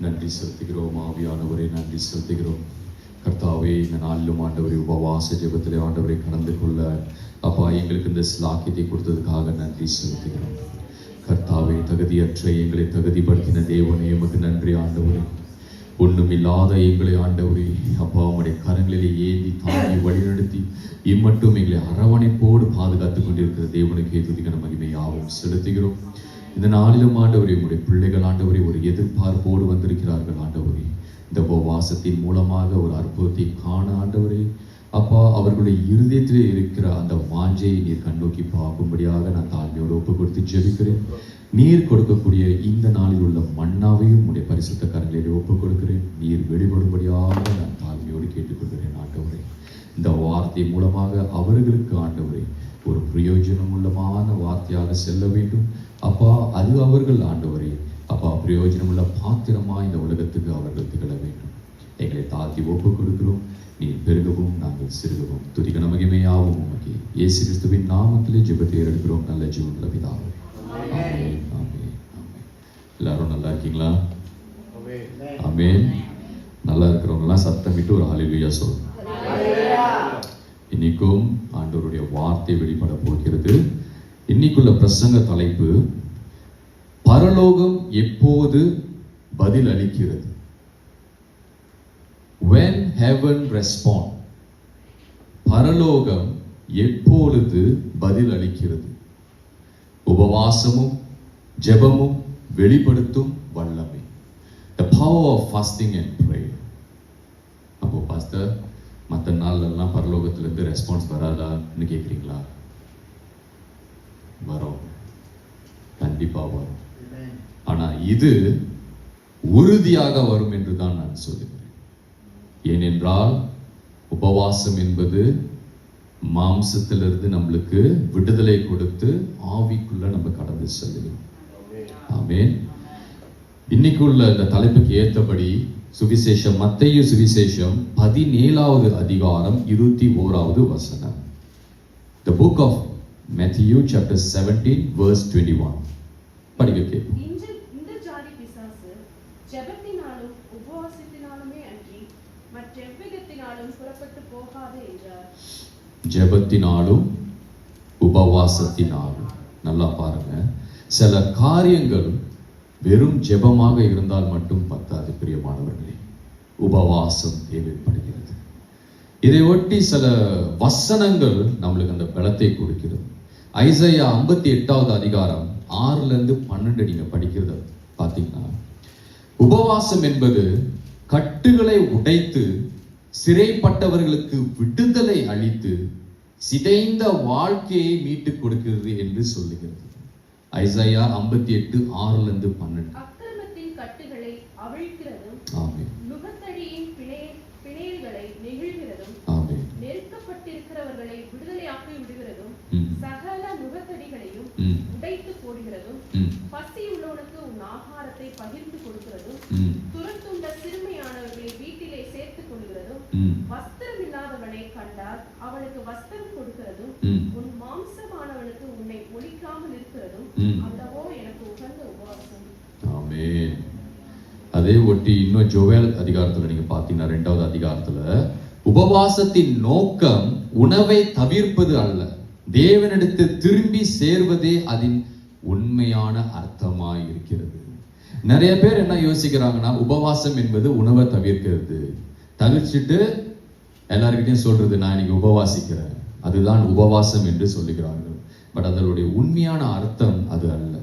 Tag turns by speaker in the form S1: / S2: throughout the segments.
S1: நன்றி செலுத்துகிறோம். ஆவியானவரே நன்றி செலுத்துகிறோம். கர்த்தாவே, இந்த நாளிலும் ஆண்டவரை உபவாச ஜெபத்திலே ஆண்டவரை கலந்து கொள்ள அப்பா எங்களுக்கு இந்த ஸ்லாக்கியத்தை கொடுத்ததுக்காக நன்றி செலுத்துகிறோம். கர்த்தாவே, தகுதியற்ற எங்களை தகுதிப்படுத்தின தேவனே எமக்கு நன்றி ஆண்டவரே. ஒண்ணுமில்லாத எங்களை ஆண்டவரே அப்பா உடைய கரங்களிலே ஏந்தி தாங்கி வழிநடத்தி இம்மட்டும் எங்களை அரவணைப்போடு பாதுகாத்துக் கொண்டிருக்கிற தேவனுக்கு துதிக்கான மகிமையாகவும் செலுத்துகிறோம். இந்த நாளிலும் ஆண்டவரே உடைய பிள்ளைகள் ஆண்டவரே ஒரு எதிர்பார்ப்போடு வந்திருக்கிறார்கள் ஆண்டவரே. இந்த உபவாசத்தின் மூலமாக ஒரு அற்புதத்தை காண ஆண்டவரே அப்பா அவர்களுடைய இருதயத்திலே இருக்கிற அந்த வாஞ்சையை நீர் கண்ணோக்கி பார்க்கும்படியாக நான் தாழ்மையோடு ஒப்பு கொடுத்து ஜெபிக்கிறேன். நீர் கொடுக்கக்கூடிய இந்த நாளில் உள்ள மன்னாவையும் உடைய பரிசுத்த கரங்களிலே ஒப்பு கொடுக்கிறேன். நீர் வெளிப்படும்படியாக நான் தாழ்மையோடு கேட்டுக்கொள்கிறேன் ஆண்டவரே. இந்த வார்த்தை மூலமாக அவர்களுக்கு ஆண்டவரே ஒரு பிரயோஜனமுள்ளமான வார்த்தையாக செல்ல வேண்டும் அப்பா. அது அவர்கள் ஆண்டவரே அப்பா பிரயோஜனமுள்ள பாத்திரமா இந்த உலகத்துக்கு அவர்கள் திகழ வேண்டும். எங்களை தாழ்த்தி ஒப்பு கொடுக்கிறோம். நீ பெருகவும் நாங்கள் சிறுகவும் துதிக்க மகிமையாகவும் உமக்கு இயேசு கிறிஸ்துவின் நாமத்திலே ஜெபத்தை எடுக்கிறோம் நல்ல ஜீவனுள்ள பிதாவே. ஆமென், ஆமென், ஆமென். எல்லாரும் நல்லா இருக்கீங்களா? ஆமென். நல்லா இருக்கிறவங்கலாம் சத்தமிட்டு ஒரு ஹல்லேலூயா சொல்லுங்க. இன்னைக்கும் ஆண்டவருடைய வார்த்தை வெளிப்பட போகிறது. இன்னைக்குள்ள பிரசங்க தலைப்பு பரலோகம் எப்போது பதில் அளிக்கிறது? When heaven respond. பரலோகம் எப்பொழுது பதில் அளிக்கிறது? உபவாசமும் ஜெபமும் வெளிப்படுத்தும் வல்லமை. The power of fasting and prayer. அப்போ பாஸ்டர், மற்ற நாள்லாம் பரலோகத்திலிருந்து ரெஸ்பான்ஸ் வராதான்னு கேட்குறீங்களா? வரும், கண்டிப்பா வரும். ஆனா இது உறுதியாக வரும் என்று தான் நான் சொல்லுகிறேன். ஏனென்றால் உபவாசம் என்பது மாம்சத்திலிருந்து நம்மளுக்கு விடுதலை கொடுத்து ஆவிக்குள்ள நம்ம கடந்து செல்லுகிறோம். ஆமென். இன்னைக்குள்ள இந்த தலைப்புக்கு ஏற்றபடி சுவிசேஷம் மத்தேயு சுவிசேஷம் 17வது அதிகாரம் 21வது வசனம். The book of Matthew chapter 17 verse 21. படிக்க கேட்போம்.
S2: இந்த ஜாதி பிசாசு ஜெபத்தினாலும் உபவாசத்தினாலுமே அன்றி மற்றெவ்விதத்தினாலும் புறப்பட்டு போகாது என்றார். ஜெபத்தினாலும்
S1: உபவாசத்தினாலும். நல்லா பாருங்க, சில காரியங்கள் வெறும் ஜெபமாக இருந்தால் மட்டும் பத்தாது பிரியமானவர்களே. உபவாசம் தேவைப்படுகிறது. இதை ஒட்டி சில வசனங்கள் நம்மளுக்கு அந்த பலத்தை கொடுக்கிறது. ஐசையா 58வது அதிகாரம் 6-12 நீங்க படிக்கிறத பாத்தீங்கன்னா, உபவாசம் என்பது கட்டுகளை உடைத்து சிறைப்பட்டவர்களுக்கு விடுதலை அளித்து சிதைந்த வாழ்க்கையை மீட்டுக் கொடுக்கிறது என்று சொல்லுகிறது. ஐசையா 58:6-12.
S2: அக்கிரமத்தின் கட்டுகளை அவிழ்க்கிறதும்,
S1: ஆமென்,
S2: நுகத்தடியின் பிணையல்களை நெகிழ்கிறதும்,
S1: ஆமென்,
S2: நெருக்கப்பட்டிருக்கிறவர்களை விடுதலையாக்கி விடுகிறதும், சகல நுகத்தடிகளையும் உடைத்து போடுகிறதும், பசியுள்ளவனுக்கு உன் ஆகாரத்தை பகிர்ந்து கொடுக்கிறதும், துரத்துண்ட சிறுமையானவர்களை வீட்டிலே சேர்த்துக் கொள்கிறதும், வஸ்திரம் இல்லாதவனை கண்டால் அவனுக்கு வஸ்திரம் கொடுக்கிறதும், உன் மாம்சமானவனுக்கு உன்னை ஒழிக்காமல் இருக்கிறதும் அல்லவோ எனக்கு உகந்த உபவாசம்.
S1: ஆமென். அதே ஒட்டி இன்னும் ஜோவேல் அதிகாரத்துல நீங்க பாத்தீங்கன்னா 2வது அதிகாரத்துல உபவாசத்தின் நோக்கம் உணவை தவிர்ப்பது அல்ல, தேவனிடத்தில் திரும்பி சேர்வதே அதன் உண்மையான அர்த்தமாய் இருக்கிறது. நிறைய பேர் என்ன யோசிக்கிறாங்கன்னா, உபவாசம் என்பது உணவை தவிர்க்கிறது, தவிர்ச்சிட்டு எல்லாருக்கிட்டையும் சொல்றது நான் இன்னைக்கு உபவாசிக்கிறேன், அதுதான் உபவாசம் என்று சொல்லுகிறார்கள். பட் அதனுடைய உண்மையான அர்த்தம் அது அல்ல.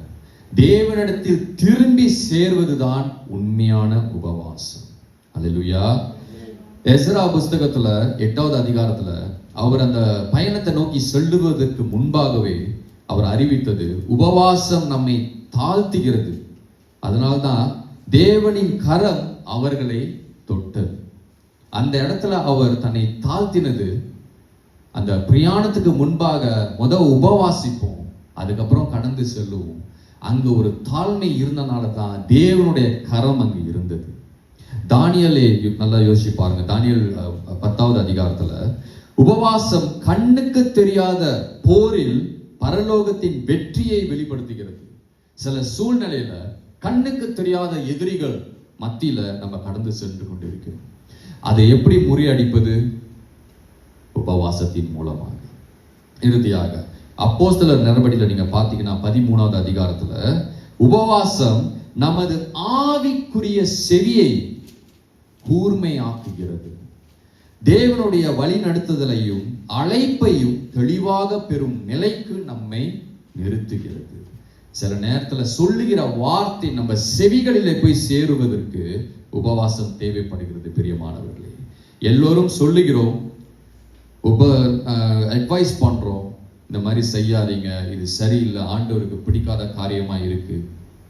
S1: தேவனிடத்தில் திரும்பி சேர்வதுதான் உண்மையான உபவாசம். அல்லேலூயா. எஸ்ரா புஸ்தகத்துல 8வது அதிகாரத்துல அவர் அந்த பயணத்தை நோக்கி செல்லுவதற்கு முன்பாகவே அவர் அறிவித்தது, உபவாசம் நம்மை தாழ்த்துகிறது, அதனால்தான் தேவனின் கரம் அவர்களை தொட்டது. அந்த இடத்துல அவர் தன்னை தாழ்த்தினது. அந்த பிரயாணத்துக்கு முன்பாக உபவாசிப்போம், அதுக்கப்புறம் கடந்து செல்லுவோம். அங்க ஒரு தாழ்மை இருந்தனால தான் தேவனுடைய கரம் அங்கு இருந்தது. தானியேலை நல்லா யோசிச்சு பாருங்க. தானியேல் 10வது அதிகாரத்துல உபவாசம் கண்ணுக்கு தெரியாத போரில் பரலோகத்தின் வெற்றியை வெளிப்படுத்துகிறது. சில சூழ்நிலையில கண்ணுக்கு தெரியாத எதிரிகள் மத்தியில நம்ம கடந்து சென்று கொண்டிருக்கிறோம். அதை எப்படி முறியடிப்பது? உபவாசத்தின் மூலமாக. இறுதியாக அப்போஸ்தலர் நடபடியில நீங்க பாத்தீங்கன்னா 13வது அதிகாரத்துல உபவாசம் நமது ஆவிக்குரிய செவியை கூர்மையாக்குகிறது, தேவனுடைய வழிநடத்துதலையும் அழைப்பையும் தெளிவாக பெறும் நிலைக்கு நம்மை நிறுத்துகிறது. சில நேரத்துல சொல்லுகிற வார்த்தை நம்ம செவிகளிலே போய் சேருவதற்கு உபவாசம் தேவைப்படுகிறது. பிரியமானவர்களே, எல்லோரும் சொல்லுகிறோம், அட்வைஸ் பண்றோம், இந்த மாதிரி செய்யாதீங்க, இது சரியில்லை, ஆண்டவருக்கு பிடிக்காத காரியமா இருக்கு,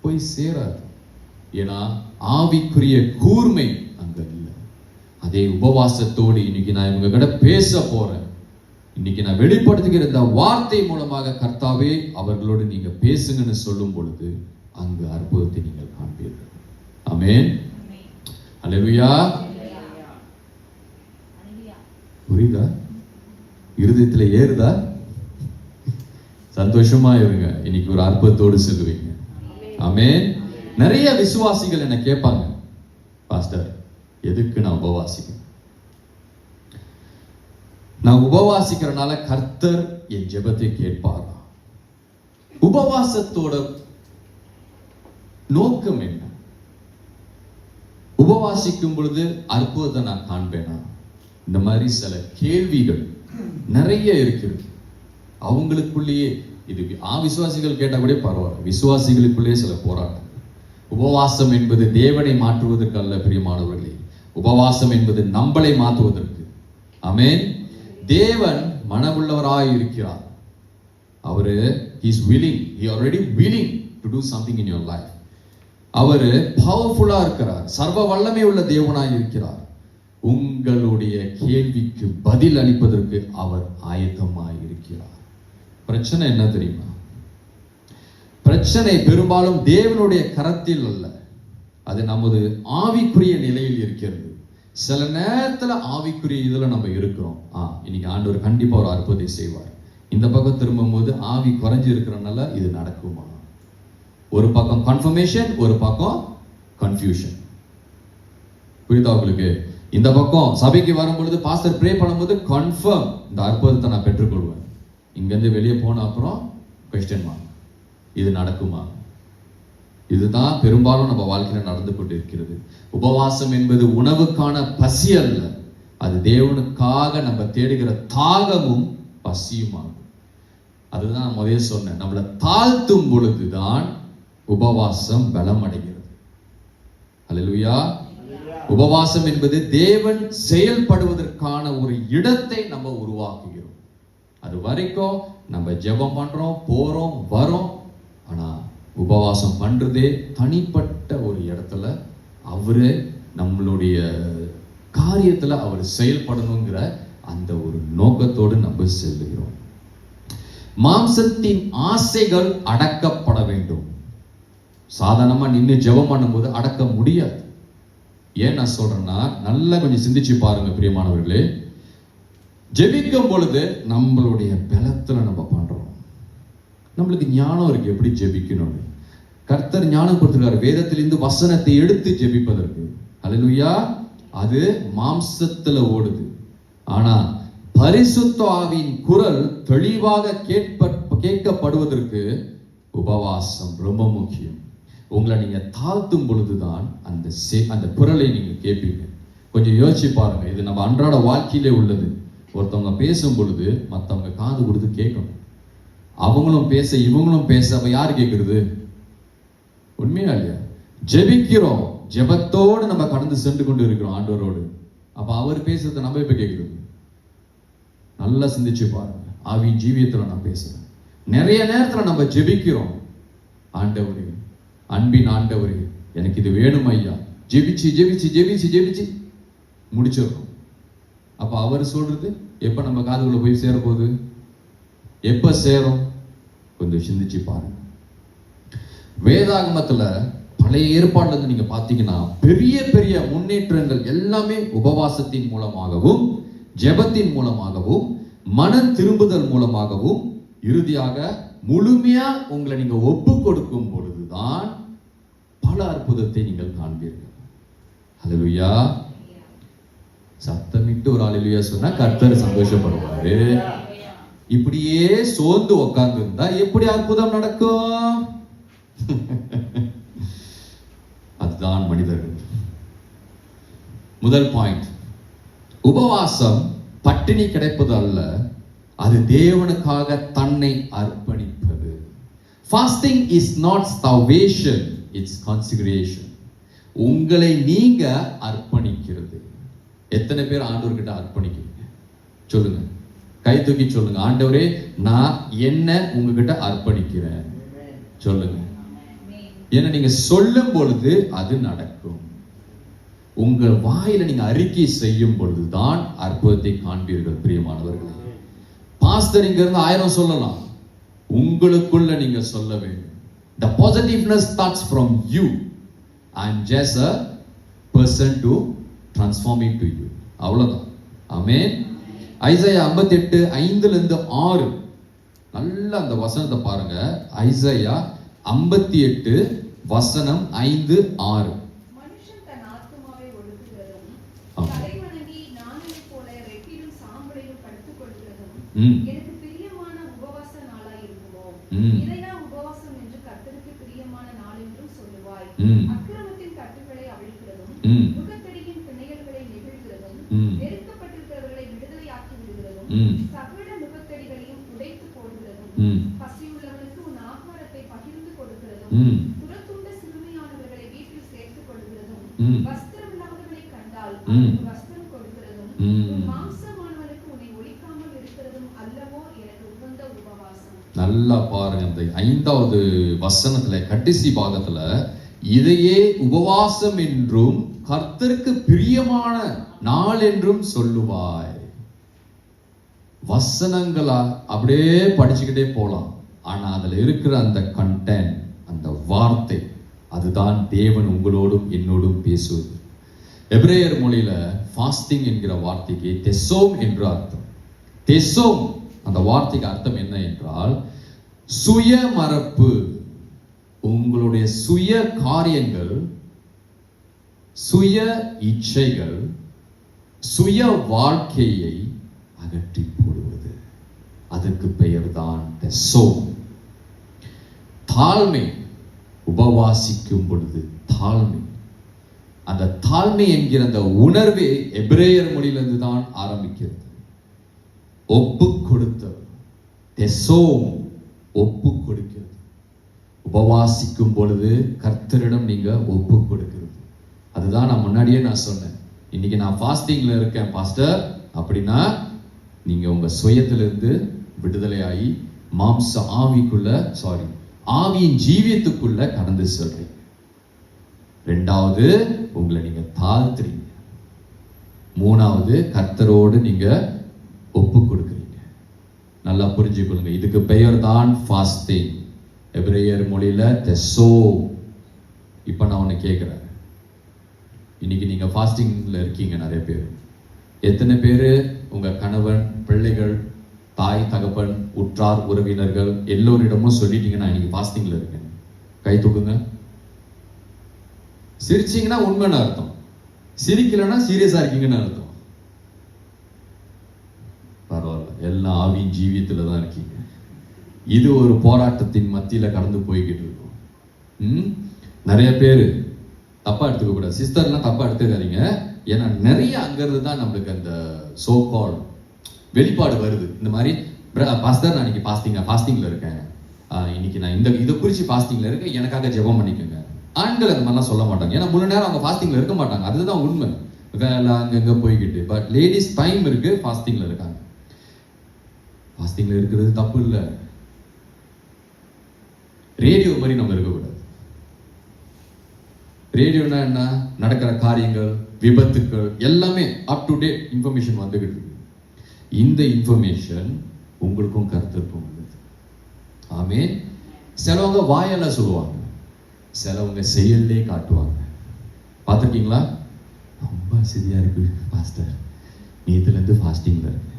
S1: போய் சேராது. ஏன்னா ஆவிக்குரிய கூர்மை அங்க இல்லை. அதே உபவாசத்தோடு இன்னைக்கு நான் இவங்க கிட்ட பேச போறேன், இன்னைக்கு நான் வெளிப்படுத்துகிற இந்த வார்த்தை மூலமாக கர்த்தாவே அவர்களோடு நீங்க பேசுங்கன்னு சொல்லும் பொழுது அங்கு அற்புதத்தை நீங்கள் காண்பீர்கள். ஆமென். அல்லேலூயா. புரியுதா? இருதயத்துல ஏறுதா? சந்தோஷமா இருங்க, இன்னைக்கு ஒரு அற்புதத்தோடு செல்லுவீங்க. ஆமென். நிறைய விசுவாசிகள் என்ன கேட்பாங்க, பாஸ்டர் எதுக்கு நான் உபவாசிக்கிறேன்? நான் உபவாசிக்கிறனால கர்த்தர் என் ஜெபத்தை கேட்பாரா? உபவாசத்தோட நோக்கம் என்ன? உபவாசிக்கும் பொழுது அற்புதத்தை நான் காண்பேனா? இந்த மாதிரி சில கேள்விகள் நிறைய இருக்கிறது. அவங்களுக்குள்ளேயே இது விசுவாசிகள் கேட்டா கூட பரவாயில்ல, விசுவாசிகளுக்குள்ளேயே சில போராட்டம். உபவாசம் என்பது தேவனை மாற்றுவதற்கு அல்ல பிரியமானவர்களே, உபவாசம் என்பது நம்மளை மாற்றுவதற்கு. ஆமென். தேவன் மனமுள்ளவராய் இருக்கிறார். அவரு is willing, he already willing to do something in your life. அவரு பவர்ஃபுல்லா இருக்கிறார், சர்வ வல்லமை உள்ள தேவனாய் இருக்கிறார். உங்களுடைய கேள்விக்கு பதில் அளிப்பதற்கு அவர் ஆயத்தமாய் இருக்கிறார். பிரச்சனை என்ன தெரியுமா? பிரச்சனை பெரும்பாலும் தேவனுடைய கரத்தில் அல்ல, அது நமது ஆவிக்குரிய நிலையில் இருக்கிறது. சில நேரத்துல ஆவிக்குரிய இதுல நம்ம இருக்கிறோம், இன்னைக்கு ஆண்டவர் கண்டிப்பா ஒரு அற்புதத்தை செய்வார். இந்த பக்கம் திரும்பும் போது ஆவி குறைஞ்சு இருக்கிறனால இது நடக்குமா? ஒரு பக்கம் கன்ஃபர்மேஷன், ஒரு பக்கம் கன்ஃபியூஷன். புரியுதா உங்களுக்கு? இந்த பக்கம் சபைக்கு வரும் பொழுது பாஸ்டர் ப்ரே பண்ணும்போது கன்ஃபார்ம் இந்த அற்புதத்தை நான் பெற்றுக்கொள்வேன். இங்கிருந்து வெளியே போன அப்புறம் கொஸ்டின் மார்க், இது நடக்குமா? இதுதான் பெரும்பாலும் நம்ம வாழ்க்கையில நடந்து கொண்டு இருக்கிறது. உபவாசம் என்பது உணவுக்கான பசி அல்ல, அது தேவனுக்காக நம்ம தேடுகிற தாகமும் பசியுமாகும். அதுதான் நான் முதல்ல சொன்னேன், நம்மளை தாழ்த்தும் பொழுதுதான் உபவாசம் பலம் அடைகிறது. அல்லேலூயா. உபவாசம் என்பது தேவன் செயல்படுவதற்கான ஒரு இடத்தை நம்ம உருவாக்குகிறோம். அது வரைக்கும் நம்ம ஜெபம் பண்றோம், போறோம், வரோம். ஆனா உபவாசம் பண்றதே தனிப்பட்ட ஒரு இடத்துல அவரு நம்மளுடைய காரியத்துல அவர் செயல்படணுங்கிற அந்த ஒரு நோக்கத்தோடு நம்ம செல்லுகிறோம். மாம்சத்தின் ஆசைகள் அடக்கப்பட வேண்டும். சாதாரணமா நின்று ஜெபம் பண்ணும்போது அடக்க முடியாது. ஏன் நான் சொல்றேன்னா, நல்லா கொஞ்சம் சிந்திச்சு பாருங்க பிரியமானவர்களே. ஜெபிக்கும் பொழுது நம்மளுடைய பலத்துல நம்ம பண்றோம். நம்மளுக்கு ஞானம் இருக்கு எப்படி ஜெபிக்கணும்னு. கர்த்தர் ஞானம் கொடுத்திருக்காரு, வேதத்திலிருந்து வசனத்தை எடுத்து ஜெபிப்பதற்கு. அல்லேலூயா. அது மாம்சத்துல ஓடுது. ஆனா பரிசுத்த ஆவியின் குரல் தெளிவாக கேட்கப்படுவதற்கு உபவாசம் ரொம்ப முக்கியம். உங்களை நீங்க தாழ்த்தும் பொழுதுதான் அந்த குரலை நீங்க கேட்பீங்க. கொஞ்சம் யோசிச்சு பாருங்க, இது நம்ம அன்றாட வாழ்க்கையிலே உள்ளது. ஒருத்தவங்க பேசும் பொழுது மற்றவங்க காது கொடுத்து கேட்கணும். அவங்களும் பேச இவங்களும் பேச, அப்ப யார் கேட்கறது? உண்மையா இல்லையா? ஜெபிக்கிறோம், ஜெபத்தோடு நம்ம கடந்து சென்று கொண்டு இருக்கிறோம் ஆண்டவரோடு. அப்ப அவர் பேசுறத நம்ம இப்ப கேட்கிறது. நல்லா சிந்திச்சு பாருங்க. ஆவியின் ஜீவியத்துல நான் பேசுறேன். நிறைய நேரத்துல நம்ம ஜெபிக்கிறோம், ஆண்டவரே, அன்பின் ஆண்டவரே, எனக்கு இது வேணும் ஐயா. ஜெபிச்சு ஜெபிச்சு ஜெபிச்சு ஜெபிச்சு முடிச்சிடறோம். அப்ப அவர் சொல்றது எப்ப நம்ம காதுக்குள்ள போய் சேர போகுது? எப்ப சேரும்? கொஞ்சம் சிந்திச்சு பாருங்க. வேதாகமத்துல பழைய ஏற்பாடுல இருந்து நீங்க பாத்தீங்கன்னா பெரிய பெரிய முன்னேற்றங்கள் எல்லாமே உபவாசத்தின் மூலமாகவும், ஜெபத்தின் மூலமாகவும், மனம் திரும்புதல் மூலமாகவும், இறுதியாக முழுமையா உங்களை நீங்க ஒப்பு கொடுக்கும் பொழுதுதான் பல அற்புதத்தை நீங்கள் காண்பீர்கள். ஹல்லேலூயா. சத்தமிட்டு ஒரு ஹல்லேலூயா சொன்னா கர்த்தர் சந்தோஷப்படுவாரு. இப்படியே சோர்ந்து உட்கார்ந்து இருந்தா எப்படி அற்புதம் நடக்கும்? அதுதான் மனிதர்கள். முதல் பாயிண்ட், உபவாசம் பட்டினி கிடைப்பது அல்ல, அது தேவனுக்காக தன்னை அர்ப்பணிப்பது. Fasting is not starvation, it's consecration. உங்களை நீங்க அர்ப்பணிக்கிறது. எத்தனை பேர் ஆண்டவர்கிட்ட அர்ப்பணிக்கிறீங்க? சொல்லுங்க, கை தூக்கி சொல்லுங்க. ஆண்டவரே, நான் என்ன உங்ககிட்ட அர்ப்பணிக்கிறேன் சொல்லுங்க. ஏன்னா நீங்க சொல்லும் பொழுது அது நடக்கும். உங்க வாயில நீங்க அறிக்கை செய்யும் பொழுதுதான் அற்புதத்தை காண்பீர்கள். பிரியமானவர்களே, பாஸ்டர் இங்க இருந்து 1000 சொல்லலாம், உங்களுக்குள்ள நீங்க சொல்ல வேண்டும். The positiveness starts from you. I am just a person to transform it to you. அவ்வளவுதான். ஆமென். ஐசாயா 58:5-6 நல்ல அந்த வசனத்தை பாருங்க. ஐசாயா 58:5-6.
S2: மனுஷன் தன் ஆத்துமாவை ஒடுக்குகிறதும் தலைவணங்கி நாணலைப் போல ரெட்டிலும் சாம்பலையும் படுத்துக் கொள்கிறதும் எனக்கு பிரியமான உபவாச நாளாய் இருக்குமோ? இதையா உபவாசம் என்று கர்த்தருக்கு பிரியமான நாள் என்றும் சொல்லுவாய். அக்கிரமத்தின் கட்டுகளை அவிழ்க்கிறதும் முகத்தடியின் பிணையல்களை நெகிழ்கிறதும் நெருக்கப்பட்டிருக்கிறவர்களை விடுதலையாக்கி விடுகிறதும் சகல முகத்தடிகளையும் உடைத்து போடுகிறதும் பசியுள்ளவனுக்கு உன் ஆகாரத்தை பகிர்ந்து கொடுக்கிறதும் புறத்துண்ட சிறுமையானவர்களை வீட்டில் சேர்த்துக் கொள்கிறதும் வஸ்திரம் இல்லாதவனை கண்டால் அவனுக்கு வஸ்திரம் கொடுக்கிறதும் உன் மாம்சமானவனுக்கு உன்னை ஒழிக்காமல் இருக்கிறதும் அல்லவோ எனக்கு உகந்த உபவாசம்.
S1: நல்லா பாருங்க, அந்த 5வது வசனத்துல கடைசி பாகத்துல இதையே உபவாசம் என்றும் கர்த்தருக்கு பிரியமான நாள் என்றும் சொல்லுவாய். வசனங்களா அப்படியே படிச்சுக்கிட்டே போலாம், ஆனா அதுல இருக்கிற அந்த கண்டென்ட், அந்த வார்த்தை, அதுதான் தேவன் உங்களோடும் என்னோடும் பேசுவது. எபிரேயர் மொழியில ஃபாஸ்டிங் என்கிற வார்த்தைக்கு தெசோம் என்று அர்த்தம். தெசோம் அந்த வார்த்தைக்கு அர்த்தம் என்ன என்றால் சுய மறப்பு. உங்களுடைய சுய காரியங்கள், சுய இச்சைகள், சுய வாழ்க்கையை அகற்றி போடுவது. அதற்கு பெயர்தான் தெசோம். தாழ்மை. உபவாசிக்கும் பொழுது தாழ்மை. அந்த தாழ்மை என்கிற அந்த உணர்வே எபிரேயர் மொழியிலிருந்து தான் ஆரம்பிக்கிறது. ஒப்பு கொடுத்தவர். தெசோம் ஒப்பு கொடுக்கிறது. உபவாசிக்கும் பொழுது கர்த்தரிடம் நீங்க ஒப்பு கொடுக்கிறது. அதுதான் நான் முன்னாடியே சொன்னேன். இன்னைக்கு நான் ஃபாஸ்டிங்ல இருக்கேன் பாஸ்டர் அப்படின்னா நீங்க உங்க சுயத்திலிருந்து விடுதலையாகி மாம்ச ஆவிக்குள்ள ஆவியின் ஜீவியத்துக்குள்ள கடந்து சொல்றீங்க. 2வது உங்களை நீங்க தாழ்த்துறீங்க. 3வது கர்த்தரோடு நீங்க ஒப்பு கொடுக்குறீங்க. நல்லா புரிஞ்சுக்கொள்ளுங்க, இதுக்கு பெயர் தான் ஃபாஸ்டிங். எபிரேயர் மொழியில தெசோ. இப்ப நான் ஒண்ணு கேட்கிறேன், இன்னைக்கு நீங்க ஃபாஸ்டிங்ல இருக்கீங்க நிறைய பேர். எத்தனை பேரு உங்க கணவன், பிள்ளைகள், தாய், தகப்பன், உற்றார் உறவினர்கள் எல்லோரிடமும் சொல்லிட்டீங்கன்னா இன்னைக்கு ஃபாஸ்டிங்ல இருக்கேன்? கை தூக்குங்க. சிரிச்சீங்கன்னா உண்மைன்னு அர்த்தம், சிரிக்கலன்னா சீரியஸா இருக்கீங்கன்னு அர்த்தம். பரவாயில்ல, எல்லாம் ஆவியின் ஜீவியத்துல தான் இருக்கீங்க. இது ஒரு போராட்டத்தின் மத்தியில கடந்து போய்கிட்டு இருக்கும். நிறைய பேர் தப்பா எடுத்துக்க கூடாது, சிஸ்டர்லாம் தப்பா எடுத்துக்காதீங்க. ஏன்னா நிறைய அங்கிருந்து தான் நம்மளுக்கு அந்த சோ கால் வெளிப்பாடு வருது. இந்த மாதிரி பாஸ்டர் நான் இன்னைக்கு ஃபாஸ்டிங்ல இருக்கேன், இன்னைக்கு நான் இதை குறிச்சு ஃபாஸ்டிங்ல இருக்கேன், எனக்காக ஜெபம் பண்ணிக்கோங்க. ஆண்கள் அந்த மாதிரிலாம் சொல்ல மாட்டாங்க, ஏன்னா முழு நேரம் அவங்க ஃபாஸ்டிங்ல இருக்க மாட்டாங்க. அதுதான் உண்மை. வேலை அங்கங்க போய்கிட்டு. பட் லேடிஸ் டைம் இருக்கு, ஃபாஸ்டிங்ல இருக்காங்க. ஃபாஸ்டிங்ல இருக்கிறது தப்பு இல்லை. ரேடியோ மாதிரி நம்ம இருக்கக்கூடாது. ரேடியோனா என்ன? நடக்கிற காரியங்கள், விபத்துக்கள் எல்லாமே அப் டு டேட் இன்ஃபர்மேஷன் வந்துகிட்டு இருக்கு. இந்த இன்ஃபர்மேஷன் உங்களுக்கும் கருத்துக்கும் உள்ளது. ஆமென். சிலவங்க வாயால சொல்லுவாங்க, சிலவங்க செயல்லே காட்டுவாங்க. பார்த்துருக்கீங்களா? ரொம்ப சரியா இருக்கு பாஸ்டர், நேத்துல இருந்து ஃபாஸ்டிங்ல இருக்கு.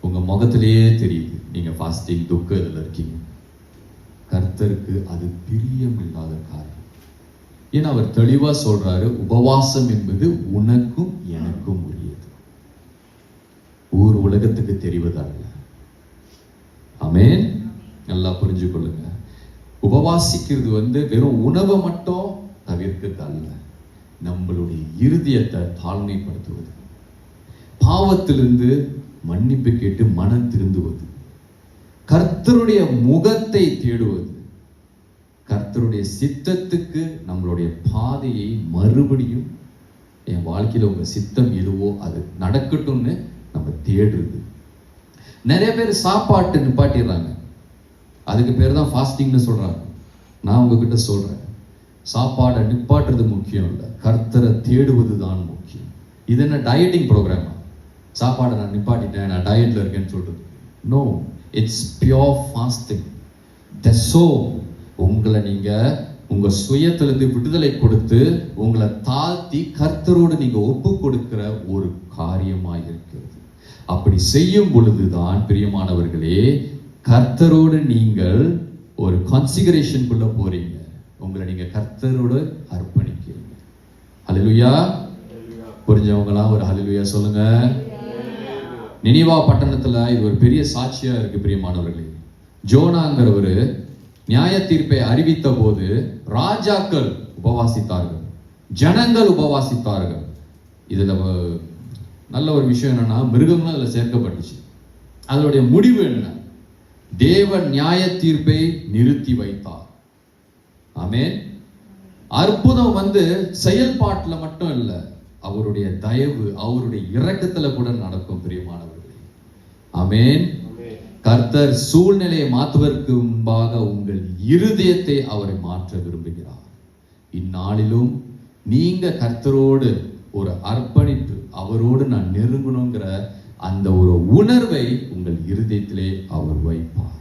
S1: உங்க முகத்திலேயே தெரியுது நீங்க ஃபாஸ்டிங் துக்க இதுல இருக்கீங்க. கர்த்தருக்கு அது பிரியம் இல்லாத காரியம். ஏன்னா அவர் தெளிவா சொல்றாரு, உபவாசம் என்பது உனக்கும் எனக்கும் உரியது, ஊர் உலகத்துக்கு தெரிவதல்ல. ஆமென். நல்லா புரிஞ்சு கொள்ளுங்க. உபவாசிக்கிறது வெறும் உணவை மட்டும் தவிர்க்கிறது அல்ல, நம்மளுடைய இருதயத்தை தாழ்மைப்படுத்துவது, பாவத்திலிருந்து மன்னிப்பு கேட்டு மனம் திருந்துவது, கர்த்தருடைய முகத்தை தேடுவது, கர்த்தருடைய சித்தத்துக்கு நம்மளுடைய பாதையை மறுபடியும் என் வாழ்க்கையில உங்க சித்தம் எதுவோ அது நடக்கட்டும்னு நம்ம தேடுறது. நிறைய பேர் சாப்பாட்டு நிப்பாட்டிடுறாங்க, அதுக்கு பேர் தான் ஃபாஸ்டிங்னு சொல்றாங்க. நான் உங்ககிட்ட சொல்றேன், சாப்பாடை நிப்பாட்டுறது முக்கியம் இல்லை, கர்த்தரை தேடுவது தான் முக்கியம். இது என்ன டயட்டிங் ப்ரோக்ராமா? சாப்பாடை நான் நிப்பாட்டிட்டேன், நான் டயட்ல இருக்கேன்னு சொல்றது. No, it's pure fasting. உங்களை நீங்க உங்க சுயத்திலிருந்து விடுதலை கொடுத்து உங்களை தாழ்த்தி கர்த்தரோடு நீங்க ஒப்பு கொடுக்கிற ஒரு காரியமாக இருக்கிறது. அப்படி செய்யும் பொழுதுதான் பிரியமானவர்களே, கர்த்தரோடு நீங்கள் ஒரு கான்சிகரேஷனுக்குள்ள போறீங்க, உங்களை நீங்க கர்த்தரோடு அர்ப்பணிக்கிறீங்க. ஹல்லேலூயா. புரிஞ்சவங்களாம் ஒரு ஹல்லேலூயா சொல்லுங்க. நினிவா பட்டணத்துல இது ஒரு பெரிய சாட்சியா இருக்கு பிரியமானவர்களே. ஜோனாங்கிறவரு நியாய தீர்ப்பை அறிவித்த போது ராஜாக்கள் உபவாசித்தார்கள், ஜனங்கள் உபவாசித்தார்கள். இதுல நல்ல ஒரு விஷயம் என்னன்னா, மிருகங்களும் அதுல சேர்க்கப்பட்டுச்சு. அதனுடைய முடிவு என்ன? தேவன் நியாய தீர்ப்பை நிறுத்தி வைத்தார். ஆமென். அற்புதம் செயல்பாட்டுல மட்டும் இல்ல, அவருடைய தயவு, அவருடைய இரக்கத்துல கூட நடக்கும் பிரியமானவர்களே. ஆமென். கர்த்தர் சூழ்நிலையை மாற்றுவதற்கு முன்பாக உங்கள் இருதயத்தை அவரை மாற்ற விரும்புகிறார். இந்நாளிலும் நீங்க கர்த்தரோடு ஒரு அர்ப்பணிப்பு, அவரோடு நான் நெருங்கணுங்கிற அந்த ஒரு உணர்வை உங்கள் இருதயத்திலே அவர் வைப்பார்.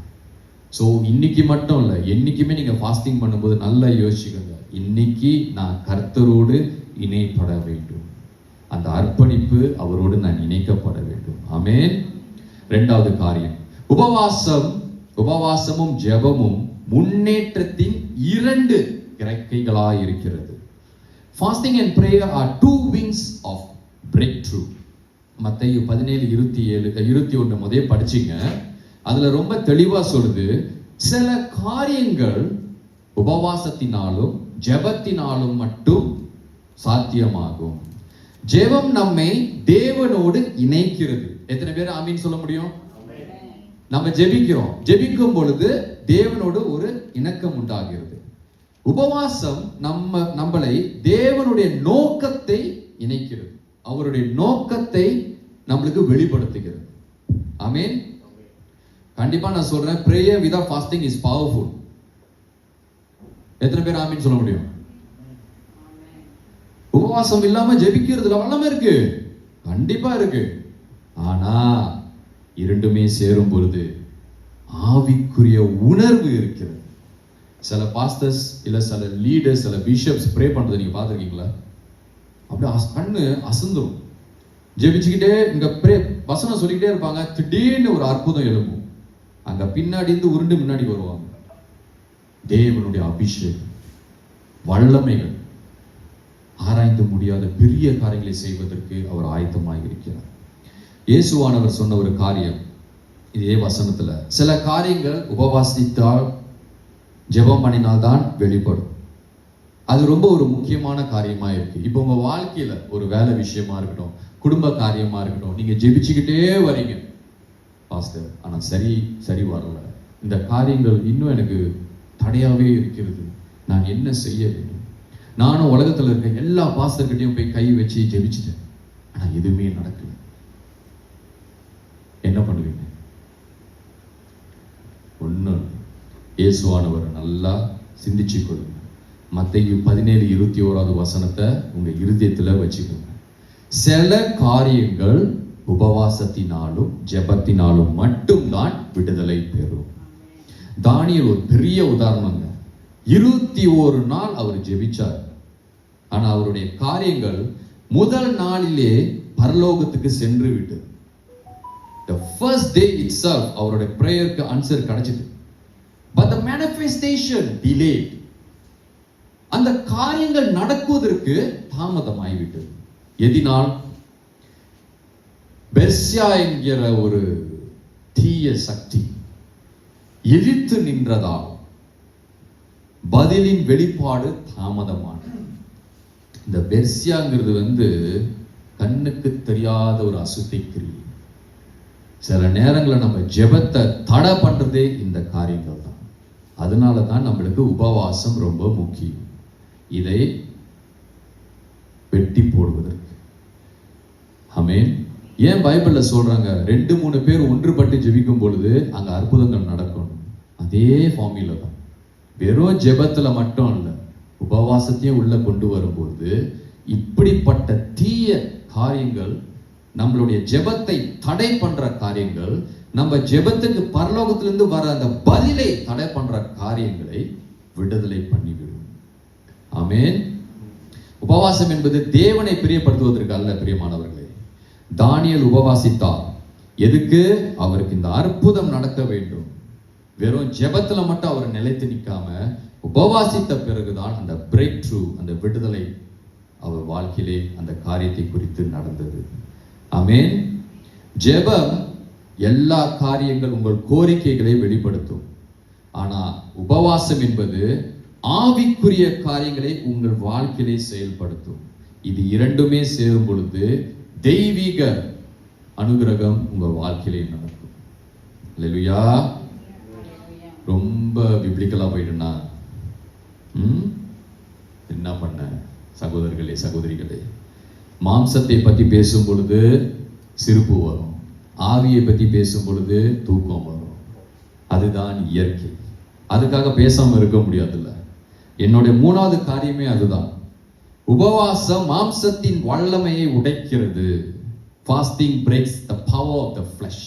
S1: ஸோ இன்னைக்கு மட்டும் இல்லை, என்னைக்குமே நீங்க ஃபாஸ்டிங் பண்ணும்போது நல்லா யோசிச்சுக்கோங்க, இன்னைக்கு நான் கர்த்தரோடு இணைப்பட வேண்டும், அந்த அர்ப்பணிப்பு அவரோடு நான் இணைக்கப்பட வேண்டும். ஆமென். இரண்டாவது காரியம், உபவாசமும் ஜெபமும் முன்னேற்றத்தின் இரண்டு இறக்கைகளாய் இருக்கிறது. Fasting and prayer are two wings of breakthrough. மத்தேயு 17:27-21 முதல்ல படிச்சீங்க. அதுல ரொம்ப தெளிவா சொல்லுது, சில காரியங்கள் உபவாசத்தினாலும் ஜெபத்தினாலும் மட்டும் சாத்தியமாகும். ஜெபம் நம்மை தேவனோடு இணைக்கிறது. எத்தனை பேர் ஆமீன் சொல்ல முடியும்? நம்ம ஜெபிக்கும் பொழுது தேவனோடு ஒரு இணக்கம் உண்டாகிறது. உபவாசம் நம்மளை தேவனுடைய நோக்கத்தை இணைக்கிறது, அவருடைய நோக்கத்தை நம்மளுக்கு வெளிப்படுத்துகிறது. ஆமென். கண்டிப்பா நான் சொல்றேன், prayer without fasting is powerful. எத்தனை பேர் ஆமீன் சொல்ல முடியும்? உபவாசம் இல்லாம ஜெபிக்கிறதுல வல்லமை இருக்கு, கண்டிப்பா இருக்கு. ஆனா இரண்டுமே சேரும் பொழுது ஆவிக்குரிய உணர்வு இருக்கிறது. சில பாஸ்டர்ஸ் இல்ல சில லீடர்ஸ், சில பிஷப்ஸ் ப்ரே பண்றதை நீங்க பார்த்திருக்கீங்களா? அப்படியே கண்ணு அசந்துரும். ஜெபிச்சுக்கிட்டே இங்க ப்ரே வசனம் சொல்லிக்கிட்டே இருப்பாங்க, திடீர்னு ஒரு அற்புதம் எழும்பும், அங்க பின்னாடி இருந்து உருண்டு முன்னாடி வருவாங்க. தேவனுடைய அபிஷேகம், வல்லமைகள், ஆராய்ந்து முடியாத பெரிய காரியங்களை செய்வதற்கு அவர் ஆயத்தமாக இருக்கிறார். இயேசுவானவர் சொன்ன ஒரு காரியம் இதே வசனத்துல, சில காரியங்கள் உபவாசித்தால் ஜெபம் பண்ணினால்தான் வெளிப்படும். அது ரொம்ப ஒரு முக்கியமான காரியமா இருக்கு. இப்போ உங்க வாழ்க்கையில ஒரு வேலை விஷயமா இருக்கட்டும், குடும்ப காரியமா இருக்கட்டும், நீங்க ஜெபிச்சுக்கிட்டே வரீங்க, பாஸ்டர் ஆனா சரி வரல, இந்த காரியங்கள் இன்னும் எனக்கு தடையாவே இருக்கிறது, நான் என்ன செய்ய வேண்டும்? நானும் உலகத்துல இருக்க எல்லா பாஸ்டர்கிட்டையும் போய் கை வச்சு ஜெபிச்சுட்டேன், ஆனா எதுவுமே நடக்கல. என்ன பண்ணுவீங்க? ஒன்னும் இயேசுவானவர் நல்லா சிந்திச்சு கொள்ளுங்க. மத்தேயு 17:21 வசனத்தை உங்க இருதயத்துல வச்சுக்கோங்க. சில காரியங்கள் உபவாசத்தினாலும் ஜெபத்தினாலும் மட்டும்தான் விடுதலை பெறும். தானியேல் ஒரு பெரிய உதாரணங்க. 21 நாள் அவர் ஜெபிச்சார், ஆனா அவருடைய காரியங்கள் முதல் நாளிலே பரலோகத்துக்கு சென்று விட்டது. The first day itself அவருடைய பிரேயருக்கு ஆன்சர் கிடைச்சது. But the manifestation delayed. அந்த காரியங்கள் நடக்குவதற்கு தாமதமாகிவிட்டது. எதினால்? பெர்சியா என்கிற ஒரு தீய சக்தி எதிர்த்து நின்றதால் பதிலின் வெளிப்பாடு தாமதமானது. இந்த பெர்சியாங்கிறது கண்ணுக்கு தெரியாத ஒரு அசுத்தை கிரியை. சில நேரங்களில் நம்ம ஜெபத்தை தடை பண்றதே இந்த காரியங்கள் தான். அதனால தான் நம்மளுக்கு உபவாசம் ரொம்ப முக்கியம். இதை வெட்டி போடுவதற்கு. ஆமென். ஏன் பைபிள்ல சொல்றாங்க 2-3 பேர் ஒன்றுபட்டு ஜெபிக்கும் பொழுது அங்க அற்புதங்கள் நடக்கும்? அதே ஃபார்முலா தான். வெறும் ஜெபத்துல மட்டும் இல்ல, உபவாசத்தையும் உள்ள கொண்டு வரும்போது இப்படிப்பட்ட தீய காரியங்கள், நம்மளுடைய ஜெபத்தை தடை பண்ற காரியங்கள், நம்ம ஜெபத்துக்கு பரலோகத்திலிருந்து வர அந்த பதிலை தடை பண்ற காரியங்களை விடுதலை பண்ணிவிடும். ஆமென். உபவாசம் என்பது தேவனை பிரியப்படுத்துவதற்கு அல்ல பிரியமானவர்களே. தானியேல் உபவாசித்தார். எதுக்கு? அவருக்கு இந்த அற்புதம் நடக்க வேண்டும். வெறும் ஜெபத்துல மட்டும் அவர் நிலைத்து நிற்காம உபவாசித்த பிறகுதான் அந்த பிரேக் த்ரூ, அந்த விடுதலை அவர் வாழ்க்கையிலே அந்த காரியத்தை குறித்து நடந்தது. ஆமென். ஜெபம் எல்லா காரியங்கள் உங்கள் கோரிக்கைகளை வெளிப்படுத்தும். ஆனா உபவாசம் என்பது ஆவிக்குரிய காரியங்களை உங்கள் வாழ்க்கையிலே செயல்படுத்தும். இது இரண்டுமே சேரும் பொழுது தெய்வீக அனுகிரகம் உங்கள் வாழ்க்கையிலே நடக்கும். அல்லேலூயா. ரொம்ப பிப்ளிக்கலா போயிட்டுனா என்ன பண்ண சகோதரர்களே, சகோதரிகளே, மாம்சத்தை பத்தி பேசும் பொழுது சிரிப்பு வரும், ஆவியை பத்தி பேசும் பொழுது தூக்கம் வரும். அதுதான் இயற்கை. அதுக்காக பேசாம இருக்க முடியாதுல்ல. என்னுடைய 3வது காரியமே அதுதான். உபவாசம் மாம்சத்தின் வல்லமையை உடைக்கிறது. Fasting breaks the power of the flesh.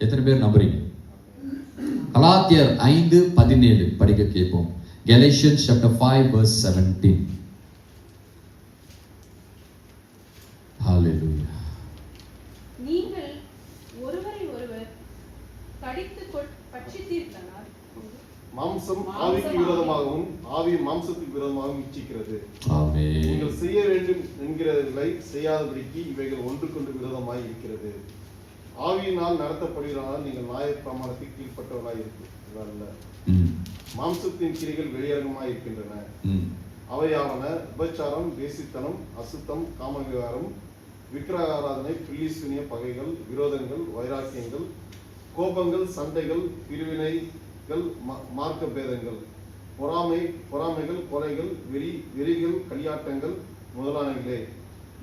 S1: எத்தனை பேர் நம்புறீங்க? கலாத்தியர் 5:17 படிக்க கேட்போம். Galatians chapter 5 verse 17. Hallelujah.
S2: நீங்கள் ஒருவரை ஒருவர் கடித்து பட்சித்தீர்களானால்
S3: மாம்சம் ஆவிக்கு விரோதமாகவும் ஆவி மாம்சத்துக்கு விரோதமாகவும் இச்சிக்கிறது.
S1: ஆமென்.
S3: நீங்கள் செய்ய வேண்டும் என்கிறதை செய்யாதபடிக்கு இவைகள் ஒன்றுக்கொன்று விரோதமாய் இருக்கிறது. ஆவியினால் நடத்தப்படுகிறனால் நீங்கள் நியாய பிரமாணத்துக்கு கீழ்ப்பட்டவர்களாய் இருக்கிறது. மாம்சத்தின் கிரிகள் வெளியரங்கமாய் இருக்கின்றன. அவையாவன விபச்சாரம், வேசித்தனம், அசுத்தம், காமவிகாரம், விக்கிரகாராதனை, பில்லிசூனிய பகைகள், விரோதங்கள், வைராக்கியங்கள், கோபங்கள், சண்டைகள், பிரிவினைகள், மார்க்க பேதங்கள், பொறாமைகள், கொலைகள், வெறிகள், களியாட்டங்கள் முதலானவைகளே.